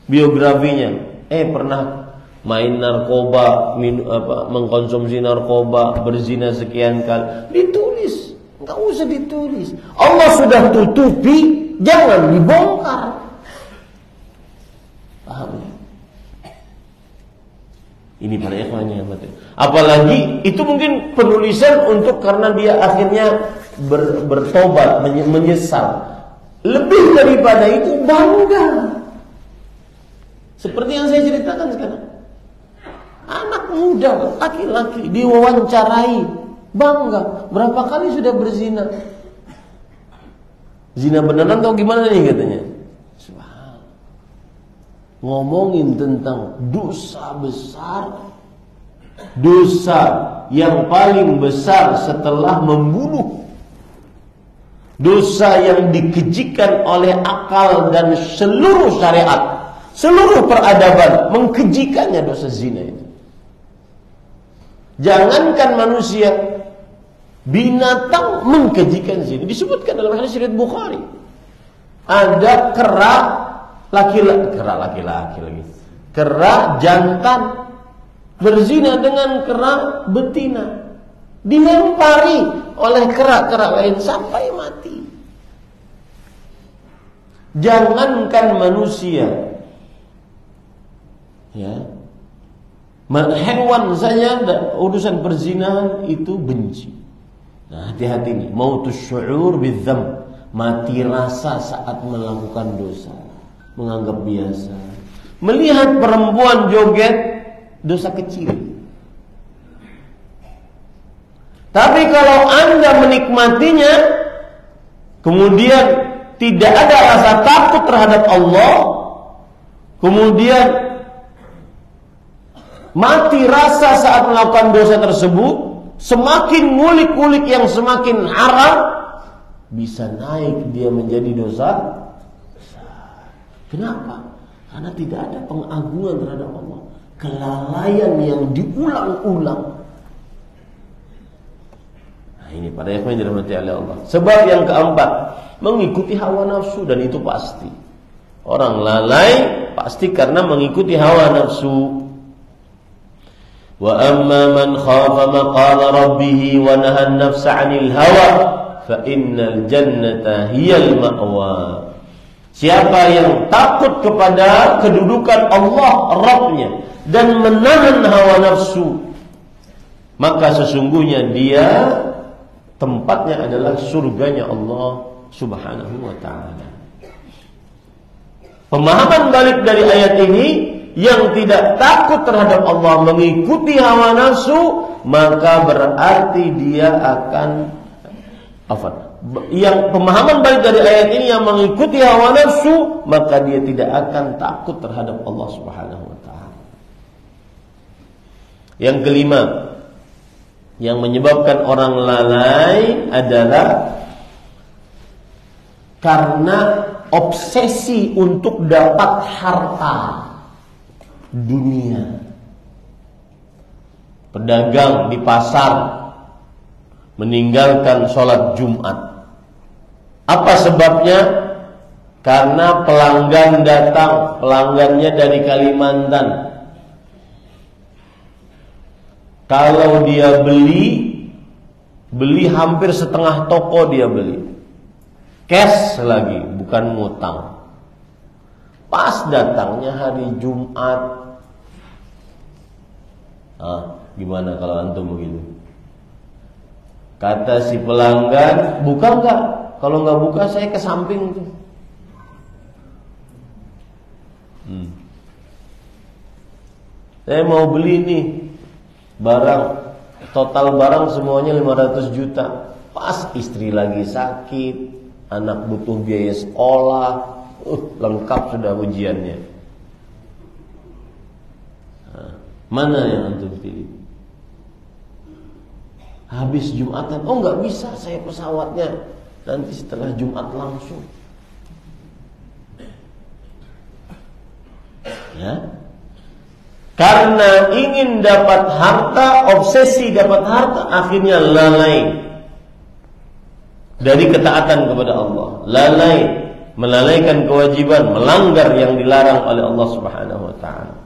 biografinya. Pernah main narkoba, mengkonsumsi narkoba, berzina sekian kali, ditulis. Nggak usah ditulis. Allah sudah tutupi, jangan dibongkar. Paham ya? Ini para ikhwan yang mati. Apalagi itu mungkin penulisan untuk karena dia akhirnya bertobat, menyesal. Lebih daripada itu bangga. Seperti yang saya ceritakan sekarang. Anak muda, laki-laki diwawancarai, bangga. Berapa kali sudah berzina? Zina beneran atau gimana nih katanya? Ngomongin tentang dosa besar, dosa yang paling besar setelah membunuh, dosa yang dikejikan oleh akal dan seluruh syariat, seluruh peradaban mengkejikannya dosa zina itu. Jangankan manusia, binatang mengkejikan zina. Disebutkan dalam hadis riwayat Bukhari, ada kera laki-laki lagi, kera jantan berzina dengan kera betina, dilempari oleh kera-kera lain sampai mati. Jangankan manusia, ya, hewan saja urusan perzinahan itu benci. Nah, hati-hati nih, mautus syu'ur bidzam, mati rasa saat melakukan dosa, menganggap biasa. Melihat perempuan joget, dosa kecil. Tapi kalau Anda menikmatinya, kemudian tidak ada rasa takut terhadap Allah, kemudian mati rasa saat melakukan dosa tersebut, semakin ngulik-ngulik yang semakin haram, bisa naik dia menjadi dosa besar. Kenapa? Karena tidak ada pengagungan terhadap Allah, kelalaian yang diulang-ulang. Nah, ini pada ikhwan yang dirahmati oleh Allah. Sebab yang keempat, mengikuti hawa nafsu, dan itu pasti. Orang lalai pasti karena mengikuti hawa nafsu. Wa amma man khafa maqama rabbih wa nahan nafsa 'anil hawa fa innal jannata hiyal ma'wa. Siapa yang takut kepada kedudukan Allah Rabb-nya dan menahan hawa nafsu, maka sesungguhnya dia tempatnya adalah surganya Allah Subhanahu wa ta'ala. Pemahaman balik dari ayat ini, yang tidak takut terhadap Allah, mengikuti hawa nafsu, maka berarti dia akan yang pemahaman balik dari ayat ini, yang mengikuti hawa nafsu, maka dia tidak akan takut terhadap Allah Subhanahu wa ta'ala. Yang kelima, yang menyebabkan orang lalai adalah karena obsesi untuk dapat harta dunia. Pedagang di pasar meninggalkan sholat Jumat. Apa sebabnya? Karena pelanggan datang, pelanggannya dari Kalimantan. Kalau dia beli hampir setengah toko dia beli. Cash lagi, bukan ngutang. Pas datangnya hari Jumat. Gimana kalau antum begitu? Kata si pelanggan, buka enggak? Kalau enggak buka saya ke samping tuh. Saya mau beli nih barang, total barang semuanya 500 juta. Pas istri lagi sakit, anak butuh biaya sekolah, lengkap sudah ujiannya. Mana yang antum pilih? Habis Jumatan, enggak bisa, saya pesawatnya nanti setelah Jumat langsung. Ya, karena ingin dapat harta, obsesi dapat harta, akhirnya lalai dari ketaatan kepada Allah, lalai, melalaikan kewajiban, melanggar yang dilarang oleh Allah Subhanahu wa ta'ala.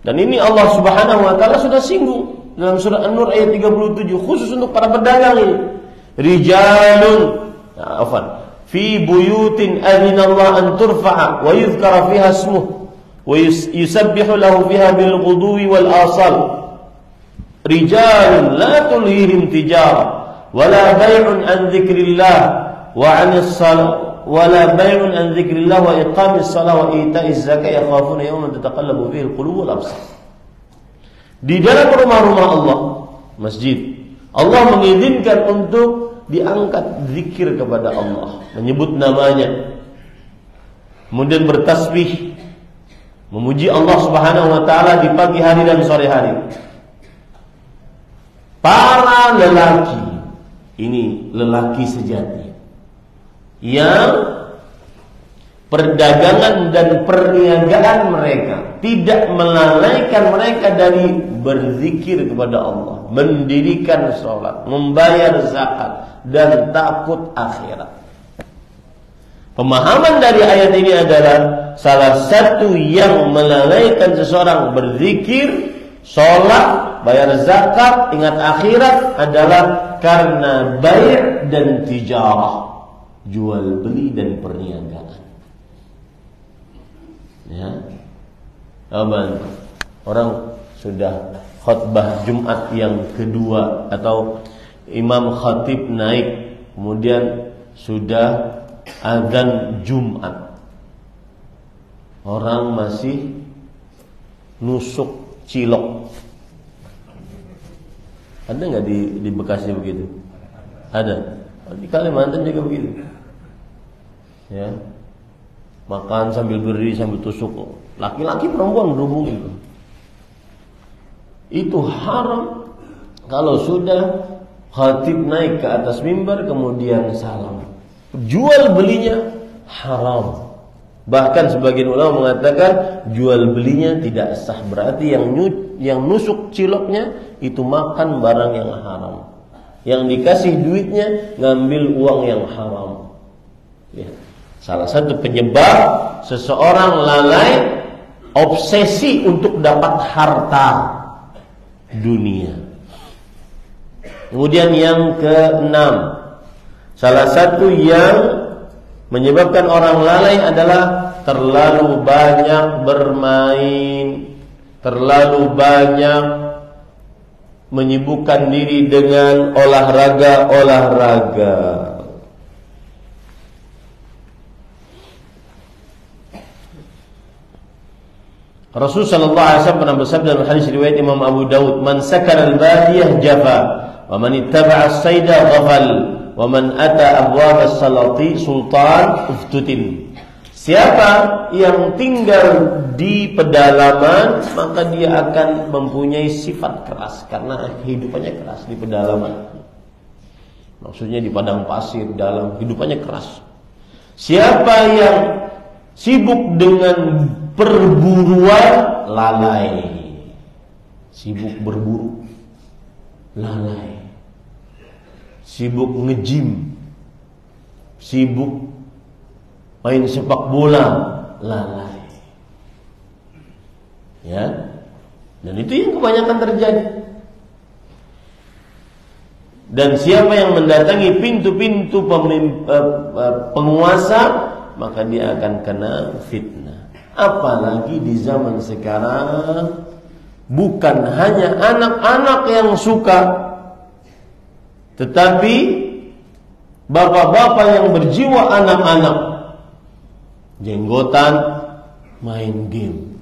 Dan ini Allah Subhanahu wa ta'ala sudah singgung dalam surah An-Nur ayat 37, khusus untuk para pedagang ini. Rijalun fi buyutin adzinallahu an turfa'a wa yuzkara fiha ismuhu wa yusabbihu lahu fiha bil ghudwi wal asal. Rijalun la tulhihim tijarah wala bai'un an dzikrillah wa 'anis salat wala bai'un an dzikrillah wa iqamis shalah wa ita'iz zakat yakhafuna yawman tataqallabu fihi al-qulub wal absar. Di dalam rumah-rumah Allah, masjid, Allah mengizinkan untuk diangkat zikir kepada Allah, menyebut namanya, kemudian bertasbih, memuji Allah Subhanahu wa ta'ala di pagi hari dan sore hari. Para lelaki, ini lelaki sejati, yang perdagangan dan perniagaan mereka tidak melalaikan mereka dari berzikir kepada Allah, mendirikan sholat, membayar zakat, dan takut akhirat. Pemahaman dari ayat ini adalah salah satu yang melalaikan seseorang berzikir, sholat, bayar zakat, ingat akhirat adalah karena bai' dan tijarah, jual beli dan perniagaan. Ya. Orang sudah khutbah Jumat yang kedua atau imam khatib naik, kemudian sudah azan Jumat, orang masih nusuk cilok. Ada nggak di Bekasi begitu? Ada. Di Kalimantan juga begitu. Ya, makan sambil berdiri sambil tusuk. Laki-laki perempuan berhubung itu. Itu haram. Kalau sudah khatib naik ke atas mimbar kemudian salam, jual belinya haram. Bahkan sebagian ulama mengatakan jual belinya tidak sah. Berarti yang nusuk ciloknya itu makan barang yang haram. Yang dikasih duitnya ngambil uang yang haram. Ya. Salah satu penyebab seseorang lalai obsesi untuk dapat harta dunia. Kemudian yang keenam, salah satu yang menyebabkan orang lalai adalah terlalu banyak bermain, terlalu banyak menyibukkan diri dengan olahraga. Rasul sallallahu alaihi wasallam pernah bersabda dalam hadis riwayat Imam Abu Daud, "Man sakara al-badiyah jafa, wa man ittaba'a as-sayda ghafal, wa man ata abwab as-salati sultan uftutin." Siapa yang tinggal di pedalaman, maka dia akan mempunyai sifat keras karena hidupannya keras di pedalaman. Maksudnya di padang pasir dalam, hidupannya keras. Siapa yang sibuk dengan perburuan, lalai. Sibuk berburu, lalai. Sibuk nge-gym, sibuk main sepak bola, lalai. Ya. Dan itu yang kebanyakan terjadi. Dan siapa yang mendatangi pintu-pintu penguasa, maka dia akan kena fitnah. Apalagi di zaman sekarang, bukan hanya anak-anak yang suka, tetapi bapak-bapak yang berjiwa anak-anak, jenggotan, main game.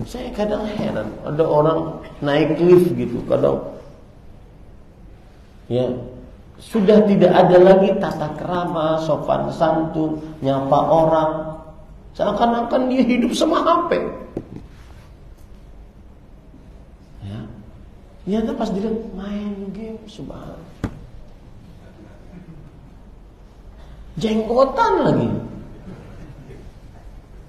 Saya kadang heran, ada orang naik lift gitu, kadang ya sudah tidak ada lagi tata krama, sopan santun, nyapa orang, seakan-akan dia hidup sama HP. Ya, ternyata pas dia main game, subhanallah, jenggotan lagi.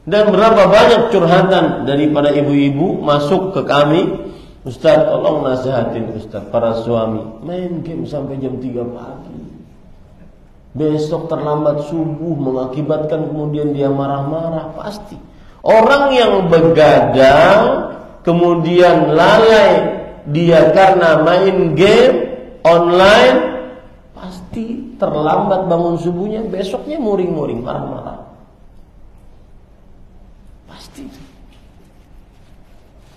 Dan berapa banyak curhatan daripada ibu-ibu masuk ke kami, "Ustaz, tolong nasihatin Ustaz, para suami main game sampai jam 3 pagi. Besok terlambat subuh mengakibatkan kemudian dia marah-marah." Pasti orang yang begadang kemudian lalai dia karena main game online, pasti terlambat bangun subuhnya, besoknya muring-muring, marah-marah. Pasti.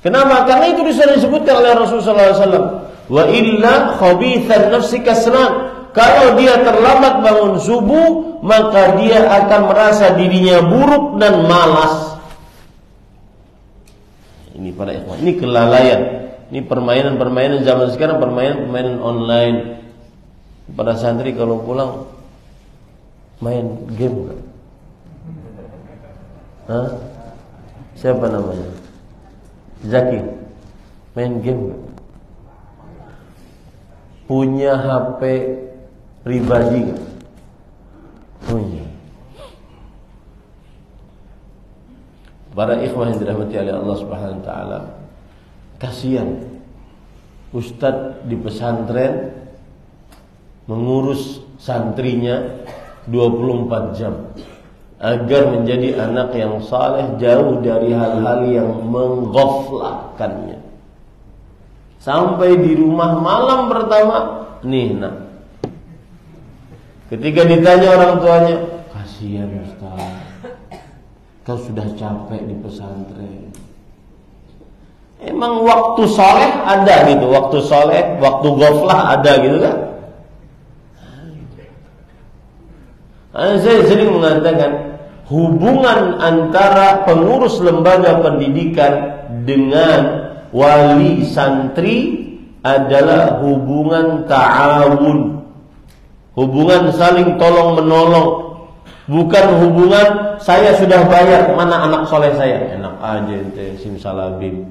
Kenapa? Karena itu disebutkan oleh Rasulullah SAW. Wa illa khabithan nafsi kasran. Kalau dia terlambat bangun subuh, maka dia akan merasa dirinya buruk dan malas. Ini para ikhwan, ini kelalaian. Ini permainan-permainan zaman sekarang, permainan online. Para santri kalau pulang main game. Hah? Siapa namanya? Zaki. Main game gak? Punya HP pribadi gak? Punya. Para ikhwah yang dirahmati oleh Allah Subhanahu wa taala, kasihan ustadz di pesantren mengurus santrinya 24 jam agar menjadi anak yang saleh, jauh dari hal-hal yang mengghaflahkannya. Sampai di rumah malam pertama, nih nak, ketika ditanya orang tuanya, kasihan Ustaz, Kau sudah capek di pesantren. Emang waktu soleh ada gitu, waktu soleh, waktu ghaflah ada gitu kan? Saya sering mengatakan hubungan antara pengurus lembaga pendidikan dengan wali santri adalah hubungan ta'awun, hubungan saling tolong menolong, bukan hubungan saya sudah bayar, mana anak soleh saya, enak aja ente simsalabim.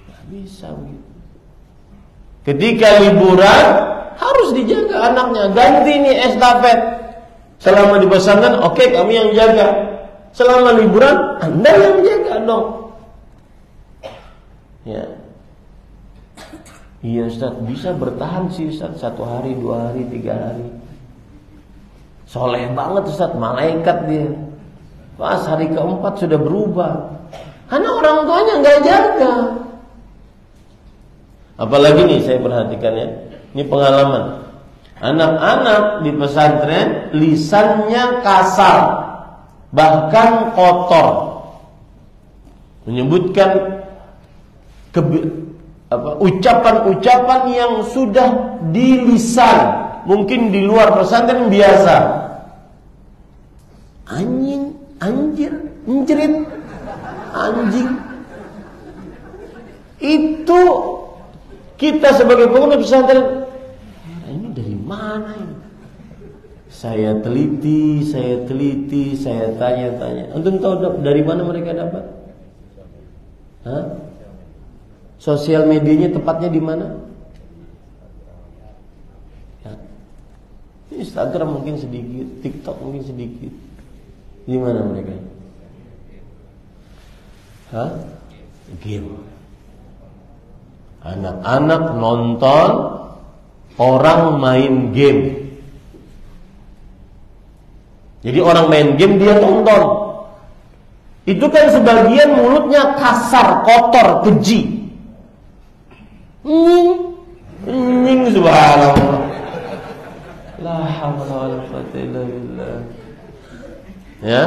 Nggak bisa begitu. Ketika liburan harus dijaga anaknya, ganti nih estafet. Selama di pesantren, oke, kami yang jaga. Selama liburan, Anda yang jaga dong. Ya. Iya Ustaz, bisa bertahan sih Ustaz 1 hari, 2 hari, 3 hari. Soleh banget Ustaz, malaikat dia. Pas hari keempat sudah berubah. Karena orang tuanya nggak jaga. Apalagi nih saya perhatikan ya, ini pengalaman. Anak-anak di pesantren lisannya kasar, bahkan kotor, menyebutkan ucapan-ucapan yang sudah di lisan, mungkin di luar pesantren biasa. Anjing, anjir, anjrit, anjing. Itu kita sebagai pengurus pesantren, ini dari mana ini? Saya teliti, saya tanya-tanya. Antum tahu dari mana mereka dapat? Hah? Sosial medianya tepatnya di mana? Ya. Instagram mungkin sedikit, TikTok mungkin sedikit. Di mana mereka? Hah? Game. Anak-anak nonton orang main game. Jadi orang main game dia tonton. Itu kan sebagian mulutnya kasar, kotor, keji. Nying subhanallah. La haula wala quwwata illa billah. Ya.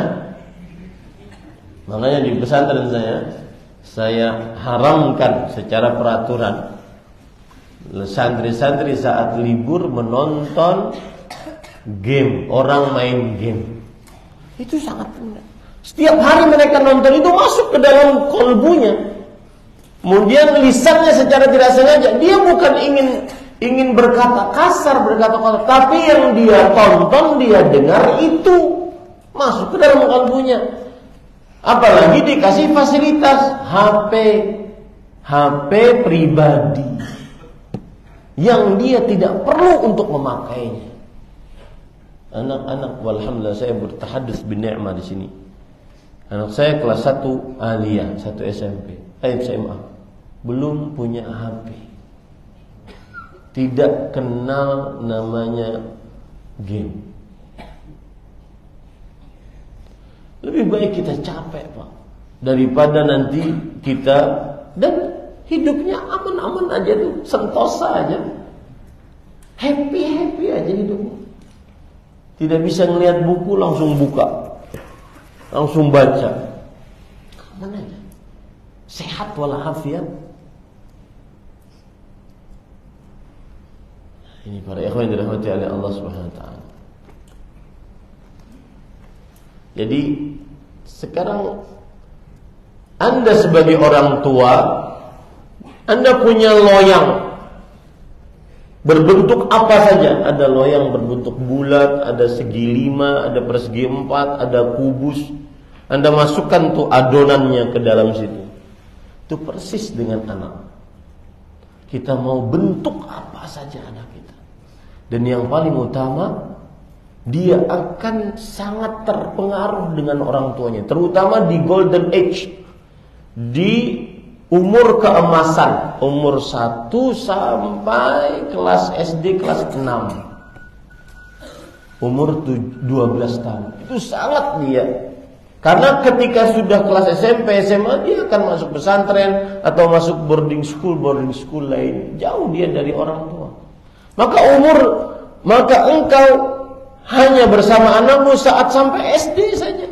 Makanya di pesantren saya haramkan secara peraturan santri-santri saat libur menonton game, orang main game. Itu sangat benar. Setiap hari mereka nonton itu masuk ke dalam kolbunya. Kemudian lisannya secara tidak sengaja, dia bukan ingin berkata kasar, berkata kotor, tapi yang dia tonton, dia dengar itu masuk ke dalam kolbunya. Apalagi dikasih fasilitas HP pribadi yang dia tidak perlu untuk memakainya. Anak-anak, walhamdulillah saya bertahadus bin ni'mah di sini. Anak saya kelas 1 aliyah, 1 SMP, SMA, belum punya HP. Tidak kenal namanya game. Lebih baik kita capek, Pak, daripada nanti kita dan hidupnya aman-aman aja tuh, sentosa aja, happy aja hidupnya. Tidak bisa ngelihat buku langsung buka, langsung baca. Aman aja, sehat walafiat. Ini para ikhwan yang dirahmati oleh Allah Subhanahu wa taala. Jadi sekarang Anda sebagai orang tua, Anda punya loyang berbentuk apa saja. Ada loyang berbentuk bulat, ada segi 5, ada persegi 4, ada kubus. Anda masukkan tuh adonannya ke dalam situ. Itu persis dengan anak. Kita mau bentuk apa saja anak kita. Dan yang paling utama, dia akan sangat terpengaruh dengan orang tuanya, terutama di golden age, di umur keemasan, umur 1 sampai kelas SD kelas 6, umur 12 tahun. Itu sangat dia. Karena ketika sudah kelas SMP, SMA, dia akan masuk pesantren atau masuk boarding school lain. Jauh dia dari orang tua. Maka engkau hanya bersama anakmu saat sampai SD saja.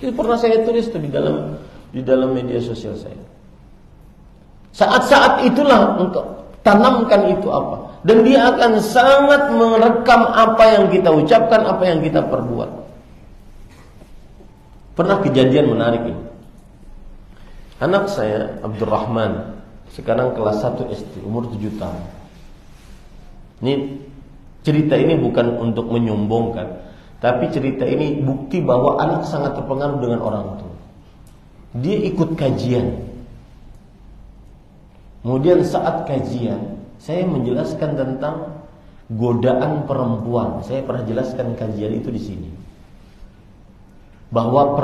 Itu pernah saya tulis tuh di dalam media sosial saya. Saat-saat itulah untuk tanamkan itu apa, dan dia akan sangat merekam apa yang kita ucapkan, apa yang kita perbuat. Pernah kejadian menarik ini. Anak saya Abdurrahman sekarang kelas 1 SD, umur 7 tahun. Ini cerita ini bukan untuk menyombongkan, tapi cerita ini bukti bahwa anak sangat terpengaruh dengan orang tua. Dia ikut kajian. Kemudian saat kajian, saya menjelaskan tentang godaan perempuan. Saya pernah jelaskan kajian itu di sini. Bahwa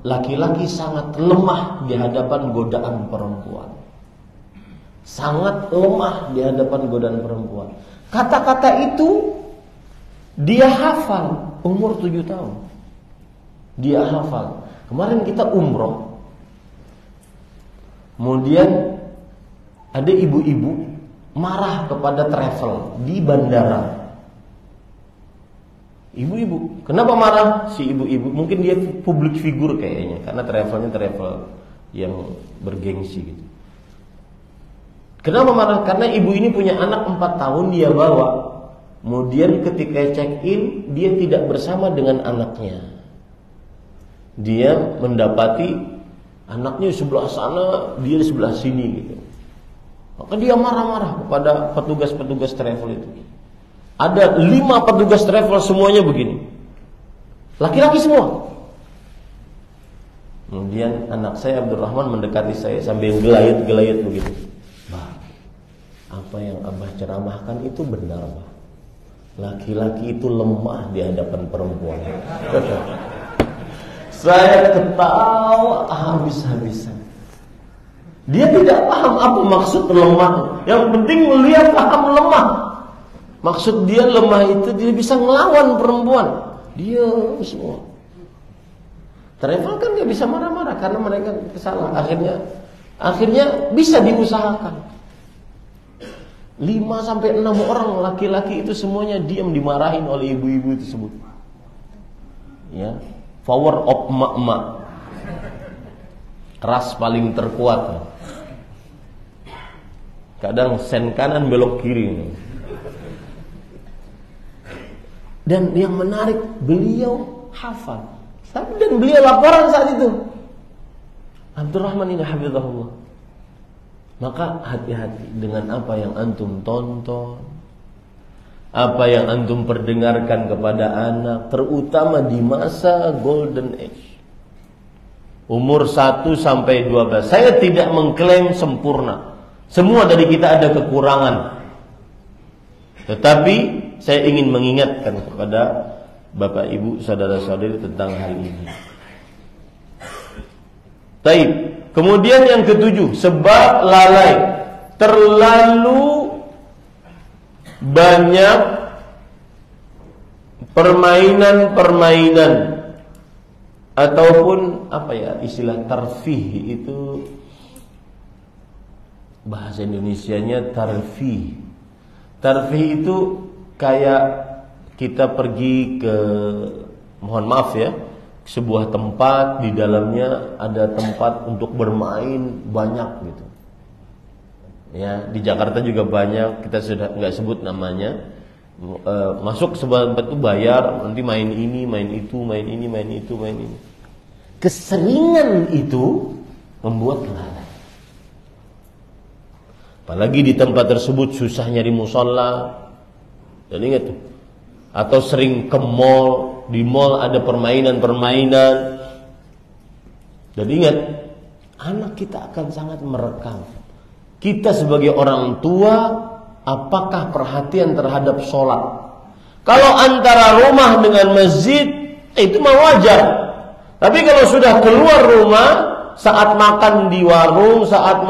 laki-laki sangat lemah di hadapan godaan perempuan. Sangat lemah di hadapan godaan perempuan. Kata-kata itu dia hafal umur 7 tahun. Dia hafal. Kemarin kita umroh. Kemudian ada ibu-ibu marah kepada travel di bandara. Ibu-ibu, kenapa marah si ibu-ibu? Mungkin dia public figure kayaknya, karena travelnya travel yang bergengsi gitu. Kenapa marah? Karena ibu ini punya anak 4 tahun dia bawa. Kemudian ketika check-in, dia tidak bersama dengan anaknya. Dia mendapati anaknya di sebelah sana, dia di sebelah sini gitu. Maka dia marah-marah kepada petugas-petugas travel itu. Ada 5 petugas travel semuanya begini. Laki-laki semua. Kemudian anak saya Abdurrahman mendekati saya sambil gelayut-gelayut begitu. Bah, apa yang Abah ceramahkan itu benar, Bah. Laki-laki itu lemah di hadapan perempuan. Saya ketawa habis-habisan. Dia tidak paham apa maksud lemah. Yang penting melihat paham lemah. Maksud dia lemah itu dia bisa ngelawan perempuan. Dia semua. Travel kan gak bisa marah-marah karena mereka kesalah. Akhirnya bisa diusahakan. 5-6 orang laki-laki itu semuanya diam dimarahin oleh ibu-ibu tersebut. Ya, power of emak-emak. Keras paling terkuat. Kadang sen kanan belok kiri. Dan yang menarik, beliau hafal. Dan beliau laporan saat itu. Abdurrahman ini hafizahullah. Maka hati-hati dengan apa yang antum tonton, apa yang antum perdengarkan kepada anak, terutama di masa golden age. Umur 1 sampai 12. Saya tidak mengklaim sempurna. Semua dari kita ada kekurangan. Tetapi saya ingin mengingatkan kepada Bapak Ibu, saudara-saudari tentang hal ini. Taib. Kemudian yang ke-7, sebab lalai. Terlalu banyak permainan-permainan ataupun apa ya istilah tarfih itu bahasa Indonesianya tarfih. Tarfih itu kayak kita pergi ke, mohon maaf ya, sebuah tempat di dalamnya ada tempat untuk bermain banyak gitu. Ya, di Jakarta juga banyak, kita sudah nggak sebut namanya. Masuk ke sebuah tempat itu bayar, nanti main ini, main itu, main ini, main itu, main ini. Keseringan itu membuat lalai. Apalagi di tempat tersebut susah nyari musola. Dan ingat tuh, atau sering ke mall, di mall ada permainan-permainan. Dan ingat, anak kita akan sangat merekam. Kita sebagai orang tua, apakah perhatian terhadap sholat? Kalau antara rumah dengan masjid, itu mah wajar. Tapi kalau sudah keluar rumah, saat makan di warung, saat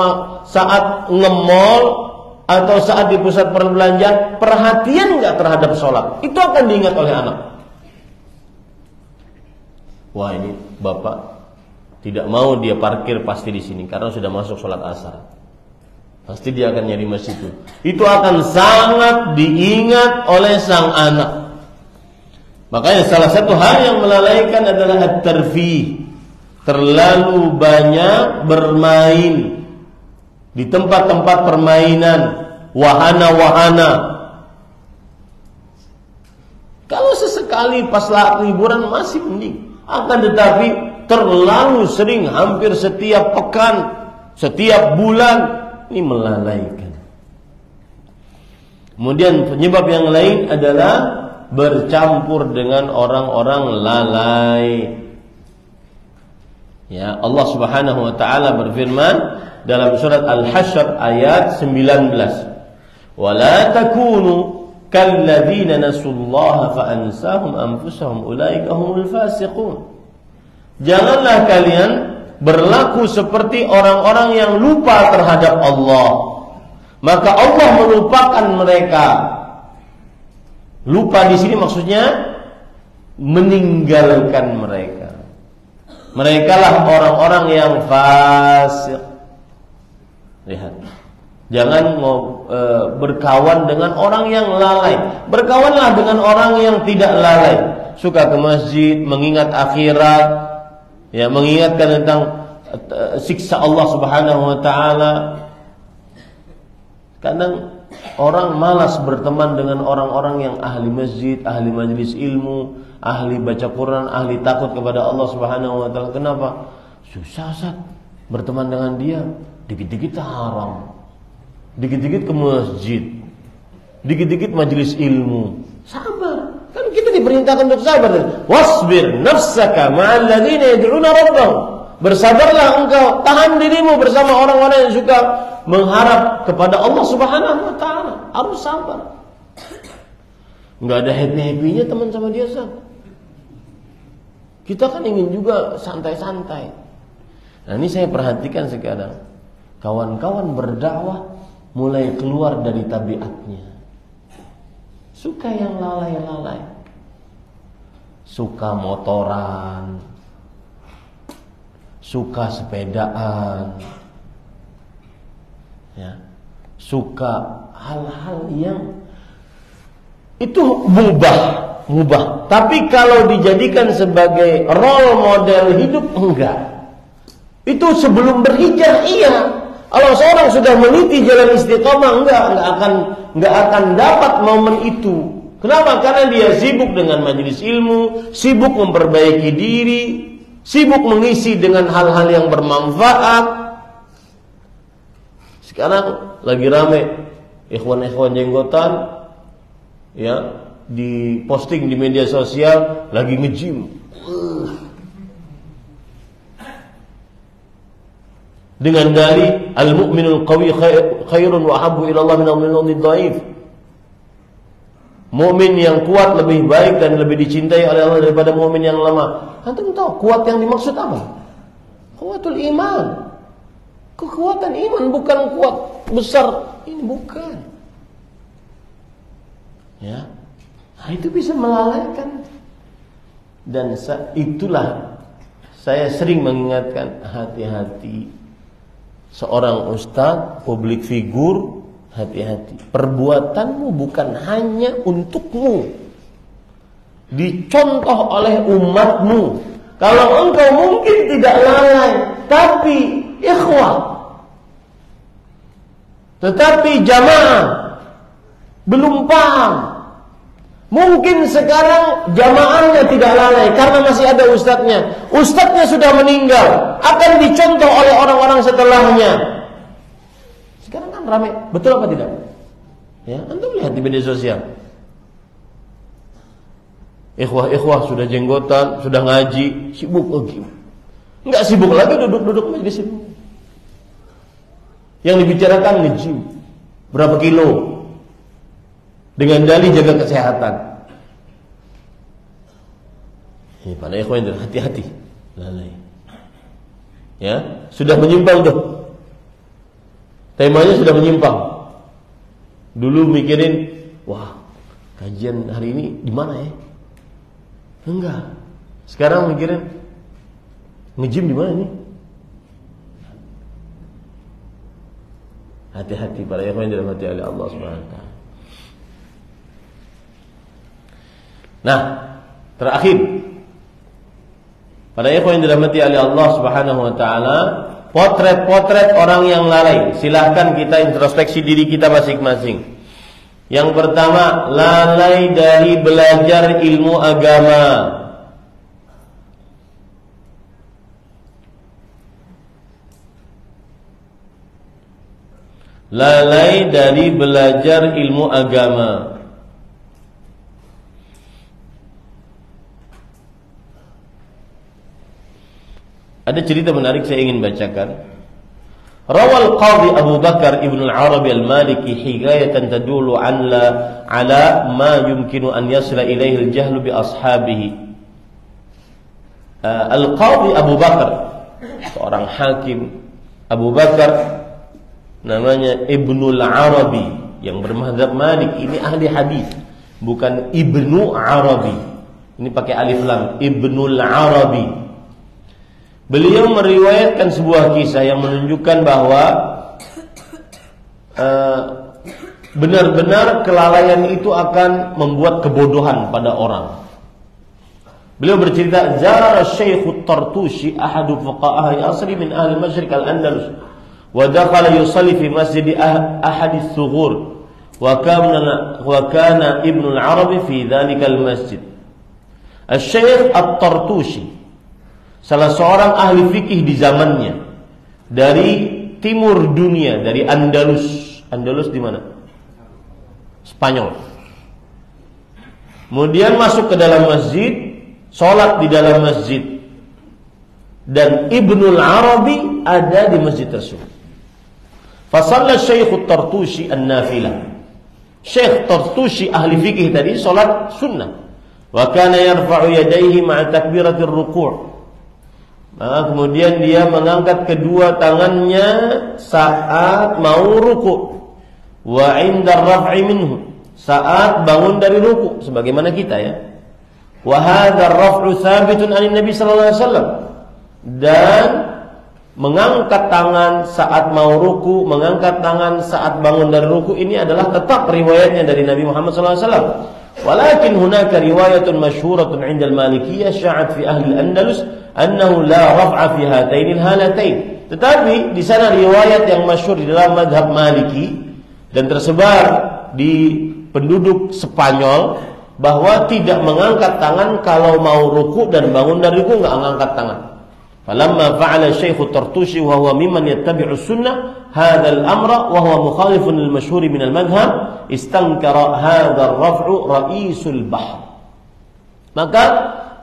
nge-mall, atau saat di pusat perbelanjaan, perhatian nggak terhadap sholat? Itu akan diingat oleh anak. Wah, ini bapak tidak mau dia parkir pasti di sini karena sudah masuk sholat asar. Pasti dia akan nyari masjid itu. Itu akan sangat diingat oleh sang anak. Makanya salah satu hal yang melalaikan adalah at-tarfih. terlalu banyak bermain di tempat-tempat permainan, wahana-wahana. Kalau sesekali pas liburan masih mending, akan tetapi terlalu sering, hampir setiap pekan, setiap bulan, ini melalaikan. Kemudian penyebab yang lain adalah bercampur dengan orang-orang lalai. Ya, Allah Subhanahu wa taala berfirman dalam surat Al-Hasyr ayat 19. "Wala takunu kalladzina nasullaha fa ansahum anfusahum ulaika humul fasiqun." Janganlah kalian berlaku seperti orang-orang yang lupa terhadap Allah, maka Allah melupakan mereka. Lupa di sini maksudnya meninggalkan mereka. Mereka lah orang-orang yang fasik. Lihat, jangan berkawan dengan orang yang lalai. Berkawanlah dengan orang yang tidak lalai, suka ke masjid, mengingat akhirat, ya, mengingatkan tentang siksa Allah Subhanahu wa taala. Kadang orang malas berteman dengan orang-orang yang ahli masjid, ahli majelis ilmu, ahli baca Quran, ahli takut kepada Allah Subhanahu wa taala. Kenapa? Susah Ustaz berteman dengan dia. Dikit-dikit haram, dikit-dikit ke masjid, dikit-dikit majelis ilmu. Sabar, kan kita diperintahkan untuk sabar. Wasbir nafsaka ma'al ladzina yad'una rabbahum. Bersabarlah engkau, tahan dirimu bersama orang-orang yang suka mengharap kepada Allah Subhanahu wa taala. Harus sabar. Enggak ada happy-happynya teman sama dia, Ustaz. Kita kan ingin juga santai-santai. Nah, ini saya perhatikan sekarang. Kawan-kawan berdakwah mulai keluar dari tabiatnya. Suka yang lalai-lalai, suka motoran, suka sepedaan, ya, suka hal-hal yang itu mubah. Tapi kalau dijadikan sebagai role model hidup, enggak. Itu sebelum berhijrah iya. Kalau seorang sudah meniti jalan istiqomah, enggak akan dapat momen itu. Kenapa? Karena dia sibuk dengan majelis ilmu, sibuk memperbaiki diri, sibuk mengisi dengan hal-hal yang bermanfaat. Sekarang lagi rame ikhwan-ikhwan jenggotan, ya, di posting di media sosial lagi nge-gym. Dengan dalih al-mu'minul qawi khairun wa ahabbu ila Allah min al-mu'minil dhaif. Mukmin yang kuat lebih baik dan lebih dicintai oleh Allah daripada mukmin yang lemah. Antum tahu kuat yang dimaksud apa? Kuatul iman. Kekuatan iman, bukan kuat besar. Ini bukan. Ya. Nah, itu bisa melalaikan. Dan itulah saya sering mengingatkan, hati-hati. Seorang ustaz, publik figur, hati-hati. Perbuatanmu bukan hanya untukmu, dicontoh oleh umatmu. Kalau engkau mungkin tidak lalai, tapi ikhwah, tetapi jamaah belum paham. Mungkin sekarang jamaahnya tidak lalai karena masih ada ustadznya. Ustadznya sudah meninggal, akan dicontoh oleh orang-orang setelahnya. Sekarang kan ramai, betul apa tidak? Ya, antum lihat di media sosial. Ikhwah sudah jenggotan, sudah ngaji, sibuk lagi. Enggak sibuk lagi duduk-duduk majelis ilmu. Yang dibicarakan nge-gym, berapa kilo, dengan dalih jaga kesehatan. Ini pada ikhwan, hati-hati, lalai. Ya, sudah menyimpang tuh. Temanya sudah menyimpang. Dulu mikirin, wah, kajian hari ini di mana ya? Enggak. Sekarang mikirin, nge-gym di mana nih? Hati-hati para ikhwan yang dirahmati oleh Allah Subhanahu wa taala. Nah, terakhir, Para ikhwan yang dirahmati oleh Allah Subhanahu wa taala, potret-potret orang yang lalai. Silahkan kita introspeksi diri kita masing-masing. Yang pertama, lalai dari belajar ilmu agama. Lalai dari belajar ilmu agama. Ada cerita menarik saya ingin bacakan. Rawal Qadhi Abu Bakar Ibn al-Arabi al-Maliki hikayatan tadulu ala ma yumkinu an yasila ilaihi al-jahlu bi ashabihi. Al-Qadhi Abu Bakar, seorang hakim Abu Bakar namanya Ibnul Arabi yang bermadzhab Malik. Ini ahli hadis, bukan Ibnu Arabi. Ini pakai alif lam, Ibnul Arabi. Beliau meriwayatkan sebuah kisah yang menunjukkan bahwa benar-benar kelalaian itu akan membuat kebodohan pada orang. Beliau bercerita, "Zara Syekh Tartushi ahadu fuqaha asri min ahli Masyriq al-Andalus wa dakhala yusalli fi masjid ahadi as-sughur wa kana Ibn al-Arabi fi dhalika al-masjid." Syekh At-Tartushi, salah seorang ahli fikih di zamannya, dari timur dunia, dari Andalus. Andalus di mana? Spanyol. Kemudian masuk ke dalam masjid, sholat di dalam masjid, dan Ibnul Arabi ada di masjid tersebut. Fasalla Syekh Tartushi an-nafilah. Syekh Tartushi ahli fikih tadi sholat sunnah. Wa kana yarfa'u yadayhi ma'a takbiratir ruku'. Maka kemudian dia mengangkat kedua tangannya saat mau ruku. Wa 'inda raf'i minhu, saat bangun dari ruku, sebagaimana kita ya. Wa hadzal raf'u tsabitun 'an Nabi sallallahu alaihi wasallam. Dan mengangkat tangan saat mau ruku, mengangkat tangan saat bangun dari ruku, ini adalah tetap riwayatnya dari Nabi Muhammad sallallahu alaihi wasallam. Walakin hunaka riwayatun masyhuratun 'inda al-Malikiyah sya'at fi ahli al-Andalus annahu la raf'a fi hataini al-halatain. Tetapi di sana riwayat yang masyhur di dalam mazhab Maliki dan tersebar di penduduk Spanyol bahwa tidak mengangkat tangan kalau mau ruku dan bangun dari ruku, enggak mengangkat tangan. Falamma fa'ala Syekh Tartushi wa huwa mimman yattabi'u sunnah hadha al-amra wa huwa mukhalifun lil masyhur min al-madhhab istankara hadha ar-raf'u ra'isul bahr. Maka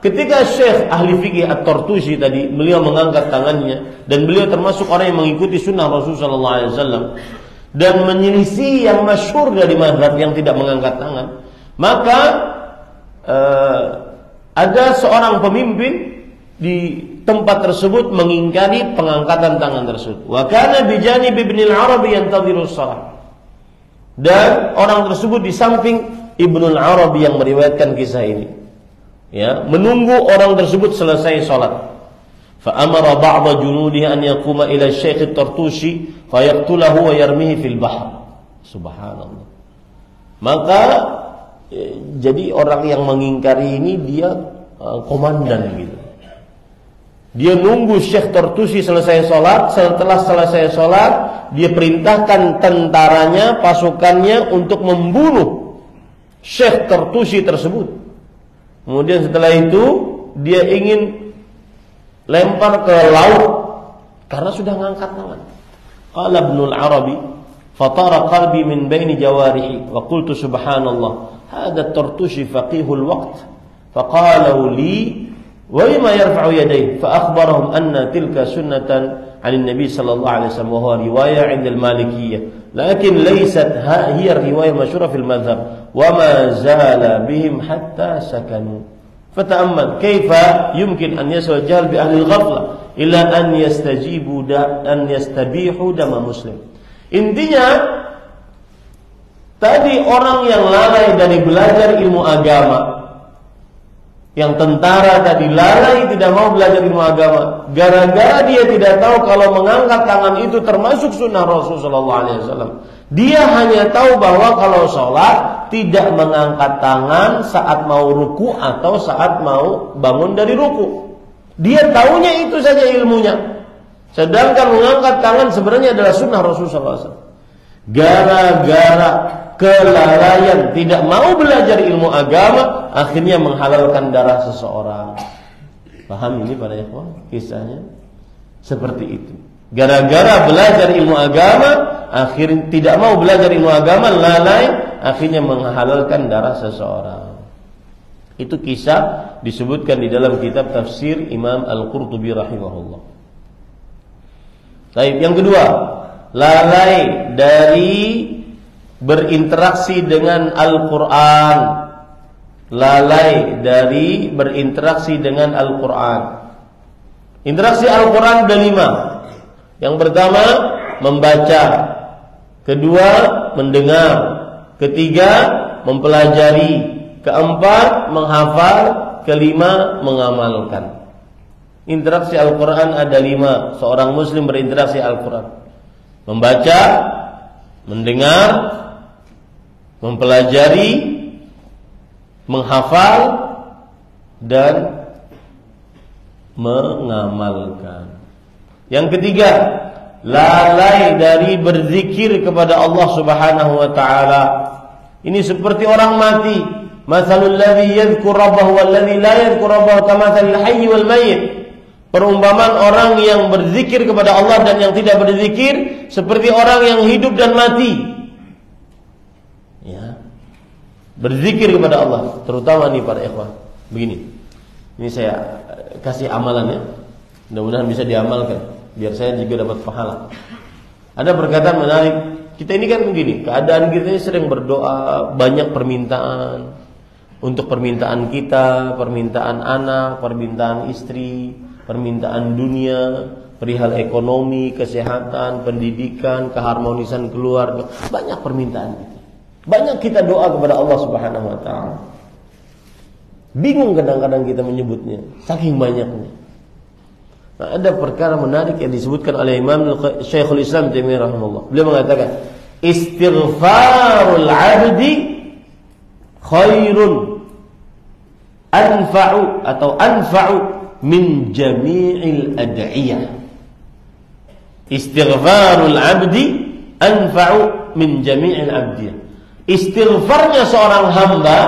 ketika Syekh ahli fikih At-Tartushi tadi, beliau mengangkat tangannya dan beliau termasuk orang yang mengikuti sunnah Rasul sallallahu alaihi wasallam dan menyelisih yang masyhur dari mazhab yang tidak mengangkat tangan, maka ada seorang pemimpin di tempat tersebut mengingkari pengangkatan tangan tersebut. Wa kana bi janib Ibn al-Arabi yantadhiru shalah. Dan orang tersebut di samping Ibnu al-Arabi yang meriwayatkan kisah ini, ya, menunggu orang tersebut selesai salat. Fa amara ba'd junudihi an yaquma ila Syekh Tartushi fa yaqtulahu wa yarmihi fil bahr. Subhanallah. Maka jadi orang yang mengingkari ini dia komandan gitu. Dia nunggu Syekh Tartushi selesai sholat. Setelah selesai sholat, dia perintahkan tentaranya, pasukannya untuk membunuh Syekh Tartushi tersebut. Kemudian setelah itu dia ingin lempar ke laut karena sudah ngangkat tangan. Qala Ibnul Arabi, fatara qalbi min baini jawarihi wa qultu subhanallah, hadha Tartushi faqihul waqt. Faqalu li وَلِمَا يَرْفَعُ يَدَيْهِ فَأَخْبَرَهُمْ أَنَّ تِلْكَ سُنَّةً عَنِ النَّبِي صلى الله عليه وسلم وهو رواية عند المالكية لكن ليست هي الرواية مشهورة في المذهب وما زال بهم حتى سكنوا. فتأمل كيف يمكن أن يصل الجهل بأهل الغفلة إلا أن يستبيحوا دم مسلم. Intinya tadi orang yang lalai dari belajar ilmu agama, yang tentara tadi lalai tidak mau belajar ilmu agama gara-gara dia tidak tahu kalau mengangkat tangan itu termasuk sunnah Rasulullah SAW. Dia hanya tahu bahwa kalau sholat tidak mengangkat tangan saat mau ruku atau saat mau bangun dari ruku. Dia taunya itu saja ilmunya. Sedangkan mengangkat tangan sebenarnya adalah sunnah Rasulullah SAW. Gara-gara kelalaian tidak mau belajar ilmu agama, akhirnya menghalalkan darah seseorang. Paham ini para ikhwan kisahnya? Seperti itu. Gara-gara belajar ilmu agama, akhirnya tidak mau belajar ilmu agama, lalai, akhirnya menghalalkan darah seseorang. Itu kisah disebutkan di dalam kitab tafsir Imam Al-Qurtubi rahimahullah. Baik, yang kedua, lalai dari berinteraksi dengan Al-Quran. Lalai dari berinteraksi dengan Al-Quran. Interaksi Al-Quran ada 5. Yang pertama, membaca. Kedua, mendengar. Ketiga, mempelajari. Keempat, menghafal. Kelima, mengamalkan. Interaksi Al-Quran ada 5. Seorang muslim berinteraksi Al-Quran: membaca, mendengar, mempelajari, menghafal, dan mengamalkan. Yang ketiga, lalai dari berzikir kepada Allah Subhanahu wa taala. Ini seperti orang mati. Matsalul ladzi yadhkur rabbahu wal ladzi la yadhkur rabbahu kamatsalil hayy wal mayyit. Perumpamaan orang yang berzikir kepada Allah dan yang tidak berzikir seperti orang yang hidup dan mati. Ya. Berzikir kepada Allah, terutama nih para ikhwah. Begini. Ini saya kasih amalannya. Mudah-mudahan bisa diamalkan biar saya juga dapat pahala. Ada perkataan menarik. Kita ini kan begini, keadaan kita ini sering berdoa, banyak permintaan. Untuk permintaan kita, permintaan anak, permintaan istri, permintaan dunia, perihal ekonomi, kesehatan, pendidikan, keharmonisan keluarga, banyak permintaan kita. Banyak kita doa kepada Allah Subhanahu wa taala. Bingung kadang-kadang kita menyebutnya, saking banyaknya. Nah, ada perkara menarik yang disebutkan oleh Imam Syekhul Islam Taimiyah rahimahullah. Beliau mengatakan, istighfarul 'abdi khairun anfa'u min jami'il ad'iyah. Istighfarul 'abdi anfa'u min jami'il ad'iyah. Istighfarnya seorang hamba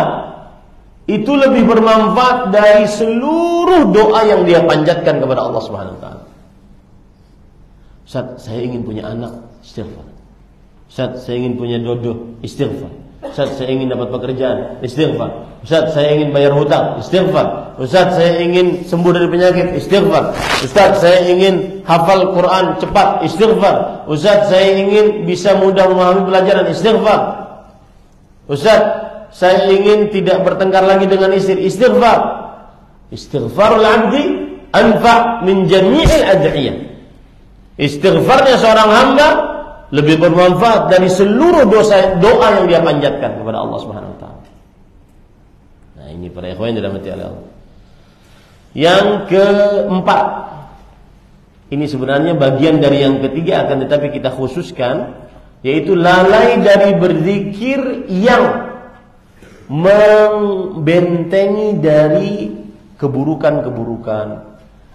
itu lebih bermanfaat dari seluruh doa yang dia panjatkan kepada Allah Subhanahu wa taala. Ustaz, saya ingin punya anak, istighfar. Ustaz, saya ingin punya jodoh, istighfar. Ustaz, saya ingin dapat pekerjaan, istighfar. Ustaz, saya ingin bayar hutang, istighfar. Ustaz, saya ingin sembuh dari penyakit, istighfar. Ustaz, saya ingin hafal Quran cepat, istighfar. Ustaz, saya ingin bisa mudah memahami pelajaran, istighfar. Ustaz, saya ingin tidak bertengkar lagi dengan istri, istighfar. Istighfarul 'abdi anfa' min jami'il ad'iyah. Istighfarnya seorang hamba lebih bermanfaat dari seluruh doa yang dia panjatkan kepada Allah Subhanahu wa taala. Nah, ini para ikhwan yang dirahmati Allah. Yang keempat, ini sebenarnya bagian dari yang ketiga, akan tetapi kita khususkan, yaitu lalai dari berzikir yang membentengi dari keburukan-keburukan.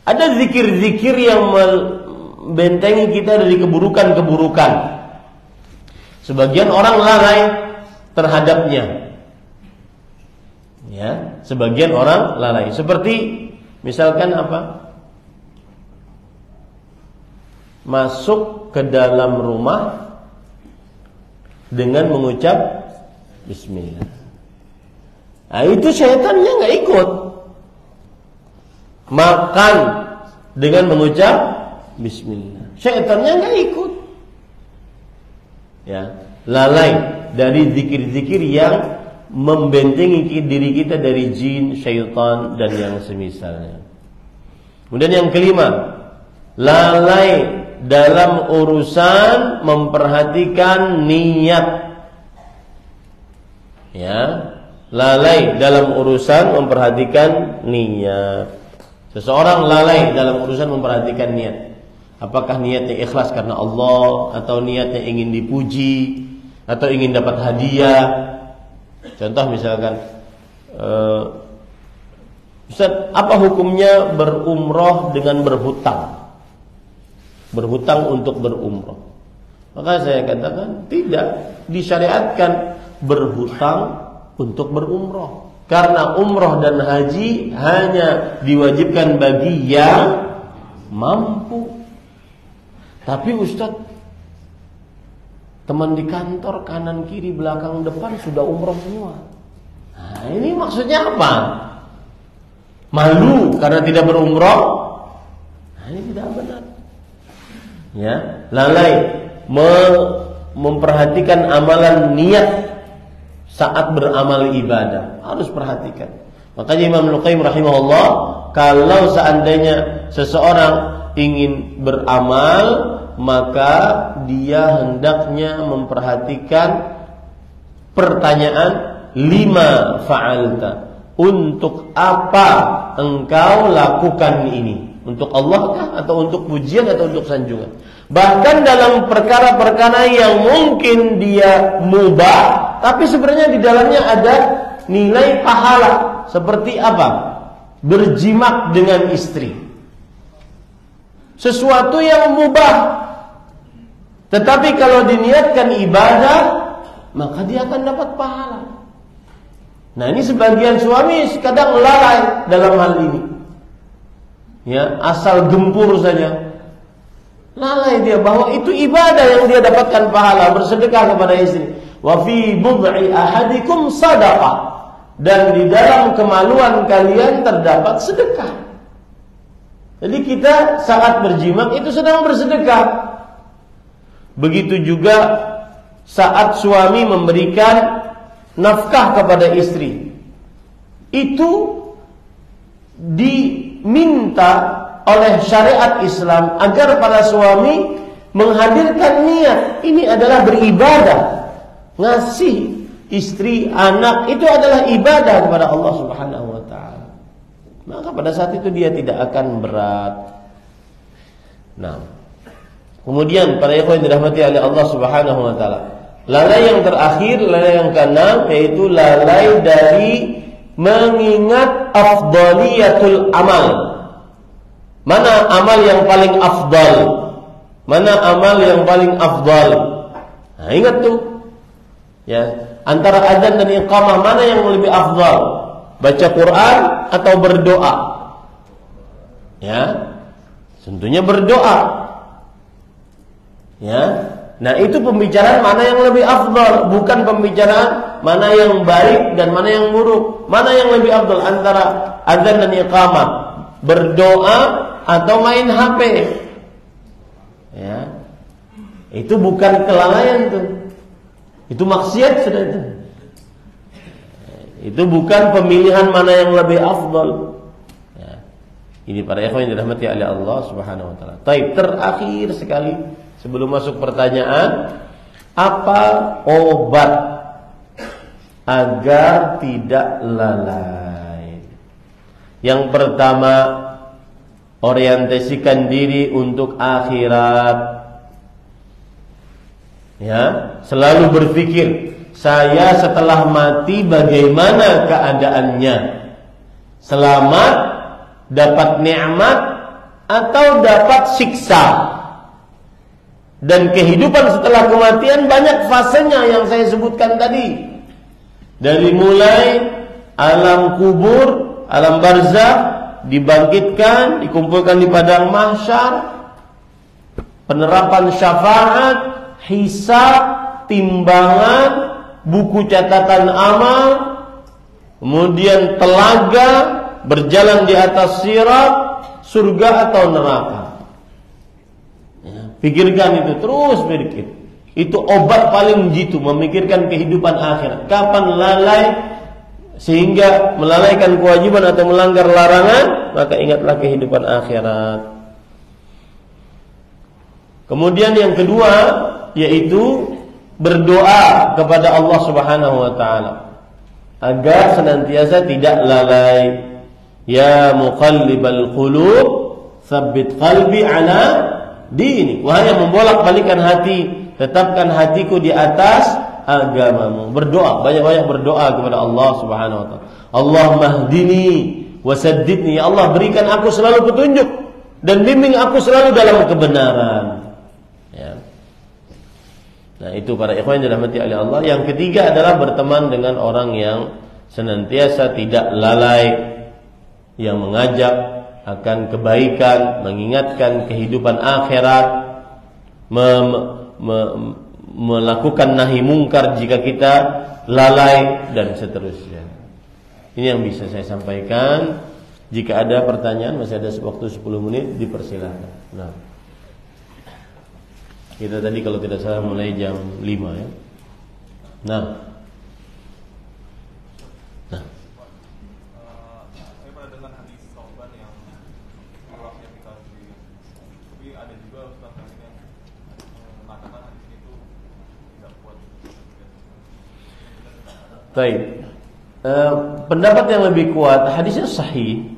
Ada zikir-zikir yang membentengi kita dari keburukan-keburukan. Sebagian orang lalai terhadapnya. Ya, sebagian orang lalai. Seperti misalkan apa? Masuk ke dalam rumah dengan mengucap bismillah. Nah, itu syaitannya nggak ikut. Makan dengan mengucap bismillah, syaitannya nggak ikut. Ya, lalai dari zikir-zikir yang membentengi diri kita dari jin, syaitan, dan yang semisalnya. Kemudian yang kelima, lalai dalam urusan memperhatikan niat. Ya, lalai dalam urusan memperhatikan niat. Seseorang lalai dalam urusan memperhatikan niat. Apakah niatnya ikhlas karena Allah, atau niatnya ingin dipuji, atau ingin dapat hadiah. Contoh misalkan Ustaz, apa hukumnya berumroh dengan berhutang? Berhutang untuk berumroh. Maka saya katakan tidak disyariatkan berhutang untuk berumroh. Karena umroh dan haji hanya diwajibkan bagi yang mampu. Tapi Ustaz, teman di kantor kanan kiri belakang depan sudah umroh semua. Nah, ini maksudnya apa? Malu karena tidak berumroh? Nah, ini tidak benar. Ya, lalai memperhatikan amalan niat saat beramal ibadah, harus perhatikan. Makanya Imam Al-Qayyim rahimahullah, kalau seandainya seseorang ingin beramal, maka dia hendaknya memperhatikan pertanyaan lima fa'alta. Untuk apa engkau lakukan ini? Untuk Allah kah? Atau untuk pujian atau untuk sanjungan? Bahkan dalam perkara-perkara yang mungkin dia mubah, tapi sebenarnya di dalamnya ada nilai pahala. Seperti apa? Berjimak dengan istri. Sesuatu yang mubah, tetapi kalau diniatkan ibadah, maka dia akan dapat pahala. Nah, ini sebagian suami kadang lalai dalam hal ini. Ya, asal gempur saja. Lalai dia bahwa itu ibadah yang dia dapatkan pahala, bersedekah kepada istri. Wa fi bud'i ahadikum sadaqah. Dan di dalam kemaluan kalian terdapat sedekah. Jadi kita saat berjimak itu sedang bersedekah. Begitu juga saat suami memberikan nafkah kepada istri, itu diminta oleh syariat Islam agar para suami menghadirkan niat. Ini adalah beribadah. Ngasih istri, anak itu adalah ibadah kepada Allah Subhanahu wa taala. Maka pada saat itu dia tidak akan berat. Nah, kemudian para ikhwan yang dirahmati oleh Allah Subhanahu wa taala, lalai yang terakhir, lalai yang keenam, yaitu lalai dari mengingat afdaliyatul amal. Mana amal yang paling afdal? Mana amal yang paling afdal? Nah, ingat tuh. Ya, antara azan dan iqamah mana yang lebih afdal? Baca Quran atau berdoa? Ya, tentunya berdoa. Ya. Nah, itu pembicaraan mana yang lebih afdal, bukan pembicaraan mana yang baik dan mana yang buruk. Mana yang lebih afdal antara azan dan iqamah? Berdoa atau main HP? Ya. Itu bukan kelalaian tuh. Itu maksiat sudah itu. Itu bukan pemilihan mana yang lebih afdal. Ya. Ini para ikhwan yang dirahmati oleh Allah Subhanahu wa taala. Baik, terakhir sekali sebelum masuk pertanyaan, apa obat agar tidak lalai? Yang pertama, orientasikan diri untuk akhirat. Ya, selalu berpikir, saya setelah mati bagaimana keadaannya? Selamat, dapat nikmat atau dapat siksa? Dan kehidupan setelah kematian banyak fasenya yang saya sebutkan tadi. Dari mulai alam kubur, alam barzakh, dibangkitkan, dikumpulkan di padang mahsyar, penerapan syafaat, hisab, timbangan, buku catatan amal, kemudian telaga, berjalan di atas sirat, surga atau neraka. Ya, pikirkan itu, terus berpikir. Itu obat paling jitu, memikirkan kehidupan akhirat. Kapan lalai sehingga melalaikan kewajiban atau melanggar larangan, maka ingatlah kehidupan akhirat. Kemudian yang kedua, yaitu berdoa kepada Allah Subhanahu wa taala agar senantiasa tidak lalai. Ya muqallibal qulub, tsabbit qalbi ala dini. Wahai yang membolak-balikan hati, tetapkan hatiku di atas agamamu. Berdoa, banyak-banyak berdoa kepada Allah Subhanahu wa taala. Allahumma hdini wasaddidni, ya Allah berikan aku selalu petunjuk dan bimbing aku selalu dalam kebenaran. Ya. Nah, itu para ikhwan yang dirahmati oleh Allah. Yang ketiga adalah berteman dengan orang yang senantiasa tidak lalai, yang mengajak akan kebaikan, mengingatkan kehidupan akhirat, melakukan nahi mungkar jika kita lalai, dan seterusnya. Ini yang bisa saya sampaikan. Jika ada pertanyaan, masih ada waktu 10 menit, dipersilakan. Nah, kita tadi kalau tidak salah mulai jam 5 ya. Nah, saya pernah dengar hadis Sauban yang rohnya kita sendiri. Tapi ada juga ustaz yang mengatakan hadis itu tidak kuat. baik. Pendapat yang lebih kuat, hadisnya sahih.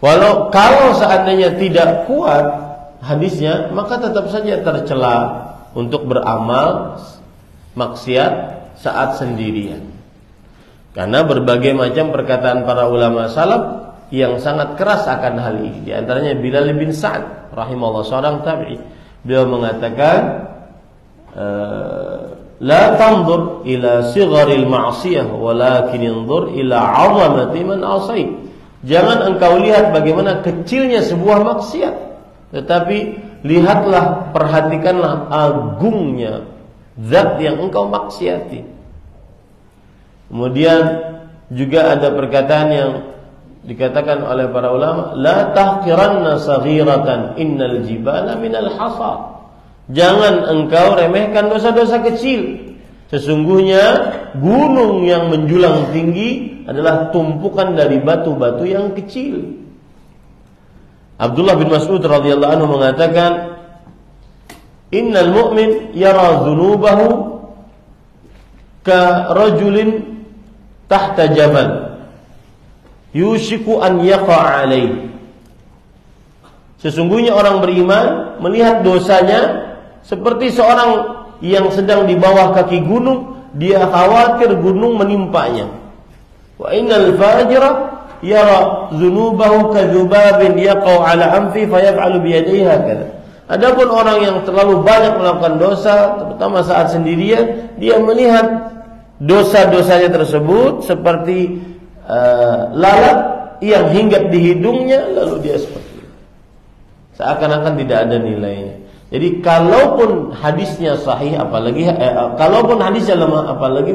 Kalau seandainya tidak kuat hadisnya, maka tetap saja tercela untuk beramal maksiat saat sendirian. Karena berbagai macam perkataan para ulama salaf yang sangat keras akan hal ini. Di antaranya Bilal bin Sa'ad rahimahullah, seorang tabi'i. Beliau mengatakan, la tanzur ila sigharil ma'siyah walakin inzur ila 'azamati man 'asait. Jangan engkau lihat bagaimana kecilnya sebuah maksiat, tetapi lihatlah, perhatikanlah agungnya zat yang engkau maksiati. Kemudian juga ada perkataan yang dikatakan oleh para ulama, la tahqiranna saghiratan innal jibala minal hasa. Jangan engkau remehkan dosa-dosa kecil. Sesungguhnya gunung yang menjulang tinggi adalah tumpukan dari batu-batu yang kecil. Abdullah bin Mas'ud radhiyallahu anhu mengatakan, innal mu'min yara dzunubahu ka rajulin tahta jabal yushiku an yaqa alaihi. Sesungguhnya orang beriman melihat dosanya seperti seorang yang sedang di bawah kaki gunung, dia khawatir gunung menimpanya. Wa innal fajira yara dzunubahu kadzubabin yaqau ala anfi fayaf'alu bi yadayhi hakadha. Adapun orang yang terlalu banyak melakukan dosa, terutama saat sendirian, dia melihat dosa-dosanya tersebut seperti lalat yang hinggap di hidungnya, lalu dia seperti itu, seakan-akan tidak ada nilainya. Jadi kalaupun hadisnya sahih, apalagi kalaupun hadisnya lemah, apalagi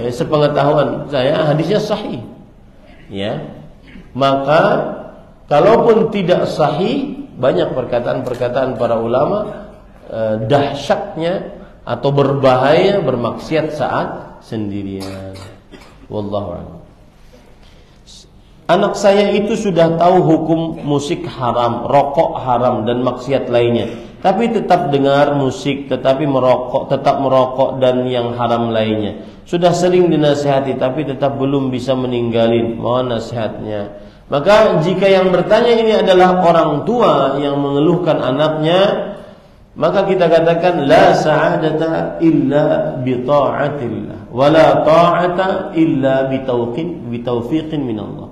sepengetahuan saya hadisnya sahih, ya, maka kalaupun tidak sahih, banyak perkataan-perkataan para ulama dahsyatnya atau berbahaya bermaksiat saat sendirian. Wallahu a'lam. Anak saya itu sudah tahu hukum musik haram, rokok haram, dan maksiat lainnya, tapi tetap dengar musik, tetap merokok dan yang haram lainnya. Sudah sering dinasihati, tapi tetap belum bisa meninggalin. Mohon nasihatnya. Maka jika yang bertanya ini adalah orang tua yang mengeluhkan anaknya, maka kita katakan la sa'adata illa bi ta'atillah, wa la ta'ata illa bi taufiqin min Allah.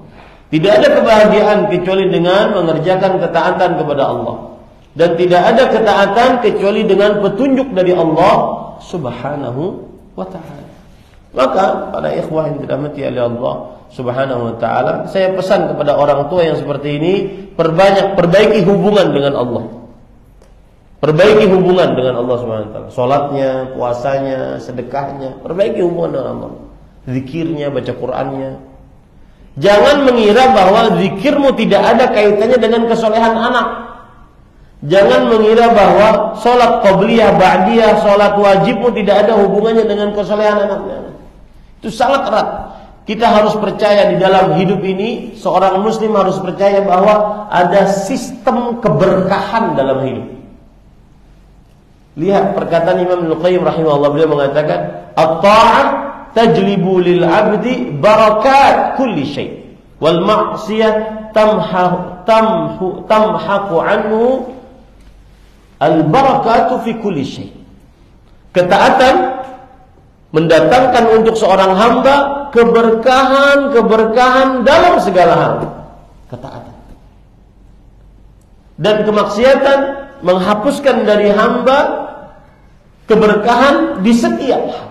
Tidak ada kebahagiaan kecuali dengan mengerjakan ketaatan kepada Allah, dan tidak ada ketaatan kecuali dengan petunjuk dari Allah Subhanahu wa ta'ala. Maka para ikhwah yang dirahmati oleh Allah Subhanahu wa ta'ala, saya pesan kepada orang tua yang seperti ini, perbaiki hubungan dengan Allah. Perbaiki hubungan dengan Allah Subhanahu wa ta'ala. Salatnya, puasanya, sedekahnya, perbaiki hubungan dengan Allah. Zikirnya, baca Qur'annya. Jangan mengira bahwa zikirmu tidak ada kaitannya dengan kesolehan anak. Jangan mengira bahwa sholat qobliyah, ba'diyah, sholat wajibmu tidak ada hubungannya dengan kesolehan anaknya. Itu sangat erat. Kita harus percaya di dalam hidup ini, seorang muslim harus percaya bahwa ada sistem keberkahan dalam hidup. Lihat perkataan Imam Al-Qayyim rahimahullah, beliau mengatakan, at-ta'ah tajlibu lil 'abdi barakat kulli syai' wal ma'siyah tamhaqu anhu al barakatu fi kulli syai'. Ketaatan mendatangkan untuk seorang hamba keberkahan dalam segala hal. Ketaatan. Dan kemaksiatan menghapuskan dari hamba keberkahan di setiap hal.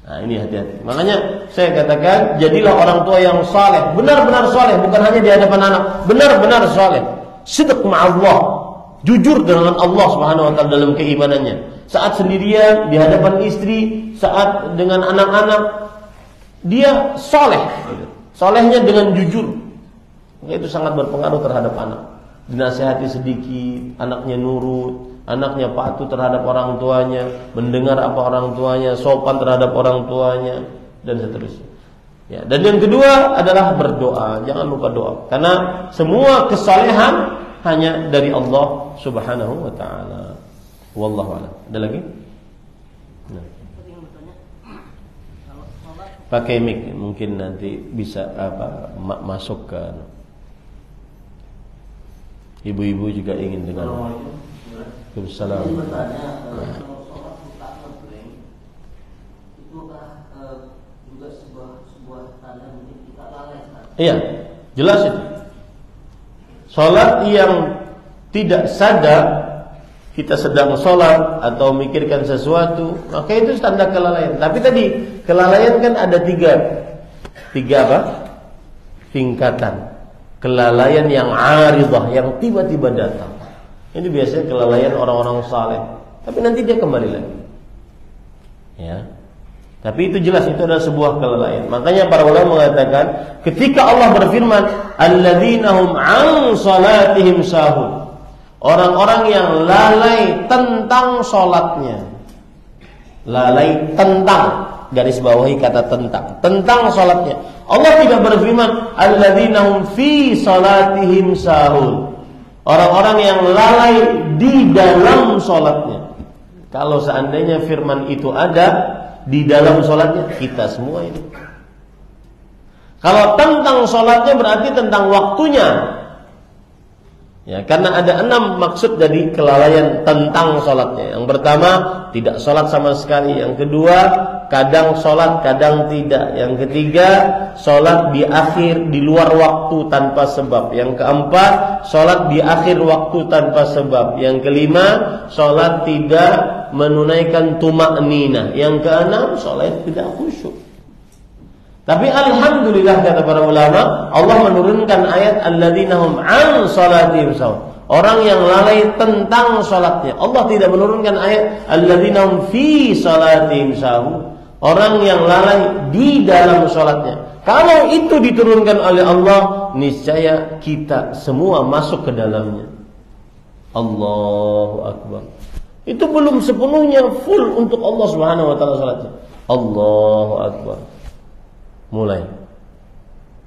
Nah, ini hati-hati. Makanya saya katakan, jadilah orang tua yang saleh, benar-benar saleh, bukan hanya di hadapan anak, benar-benar saleh. Sidq ma'allah, jujur dengan Allah Subhanahu wa taala dalam keimanannya. Saat sendirian di hadapan istri, saat dengan anak-anak, dia saleh. Salehnya dengan jujur. Maka itu sangat berpengaruh terhadap anak. Dinasihati sedikit, anaknya nurut, anaknya patuh terhadap orang tuanya, mendengar apa orang tuanya, sopan terhadap orang tuanya, dan seterusnya. Ya, dan yang kedua adalah berdoa. Jangan lupa doa, karena semua kesalehan hanya dari Allah Subhanahu wa taala. Wallahu a'lam. Ada lagi? Nah. Pakai mic, mungkin nanti bisa masuk ke ibu-ibu juga ingin dengar. Waalaikumsalam. Iya, jelas itu. Salat yang tidak sadar kita sedang salat atau mikirkan sesuatu, maka itu tanda kelalaian. Tapi tadi kelalaian kan ada tiga apa? Tingkatan. Kelalaian yang aridah, yang tiba-tiba datang. Ini biasanya kelalaian orang-orang saleh. Tapi nanti dia kembali lagi. Ya. Tapi itu jelas itu adalah sebuah kelalaian. Makanya para ulama mengatakan, ketika Allah berfirman, alladzina hum an salatihim sahun. Orang-orang yang lalai tentang salatnya. Lalai tentang, garis bawahi kata tentang salatnya. Allah tidak berfirman alladzina hum fi salatihim sahun. Orang-orang yang lalai di dalam salatnya. Kalau seandainya firman itu ada di dalam salatnya, kita semua ini. Kalau tentang salatnya berarti tentang waktunya. Ya, karena ada 6 maksud dari kelalaian tentang salatnya. Yang pertama, tidak salat sama sekali. Yang kedua, kadang salat, kadang tidak. Yang ketiga, salat di akhir, di luar waktu tanpa sebab. Yang keempat, salat di akhir waktu tanpa sebab. Yang kelima, salat tidak menunaikan tumakninah. Yang keenam, salat tidak khusyuk. Tapi alhamdulillah kata para ulama, Allah menurunkan ayat alladzina hum an salatihim sahun. Orang yang lalai tentang salatnya. Allah tidak menurunkan ayat alladzina hum fi salatihim sahun. Orang yang lalai di dalam salatnya. Kalau itu diturunkan oleh Allah, niscaya kita semua masuk ke dalamnya. Allahu akbar. Itu belum sepenuhnya full untuk Allah Subhanahu wa taala salatnya. Allahu akbar. Mulai.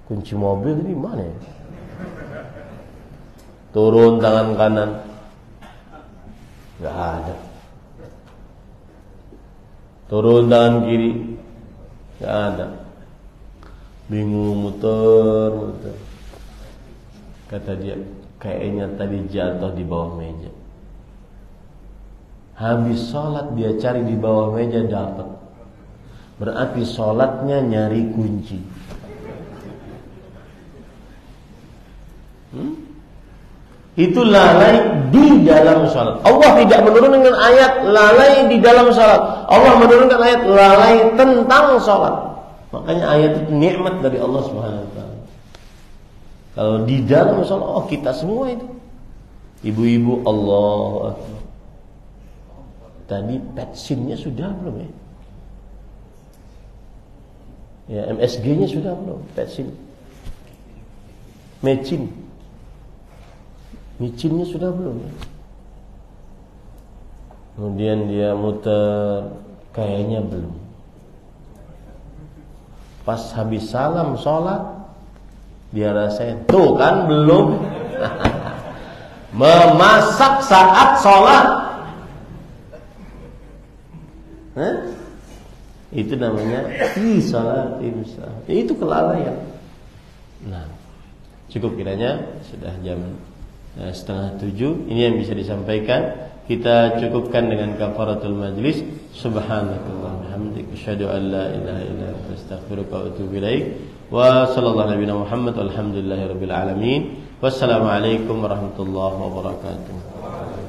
Kunci mobil ini mana ya? Turun tangan kanan. Gak ada. Turun tangan kiri. Gak ada. Bingung muter. Kata dia, kayaknya tadi jatuh di bawah meja. Habis sholat dia cari di bawah meja, dapat. Berarti sholatnya nyari kunci. Itu lalai di dalam sholat. Allah tidak menurunkan ayat lalai di dalam sholat. Allah menurunkan ayat lalai tentang sholat. Makanya ayat itu nikmat dari Allah Subhanahu wa taala. Kalau di dalam sholat, oh kita semua itu. Ibu-ibu, Allah Akbar. Tadi petsinnya sudah belum ya? Ya, MSG-nya sudah belum? Petsin. Micinnya sudah belum ya? Kemudian dia muter, kayaknya belum. Pas habis salam sholat, dia rasain, tuh kan belum. Memasak saat sholat. Itu namanya fi salatim sahun. Itu kelalaian. Nah, cukup kiranya sudah jam 6:30. Ini yang bisa disampaikan. kita cukupkan dengan kafaratul majlis. Subhanakallah bihamdika asyhadu an la ilaha illa anta astaghfiruka wa atubu ilaik. Wa sallallahu alaihi Muhammad walhamdulillahirabbil alamin. Wassalamualaikum warahmatullahi wabarakatuh.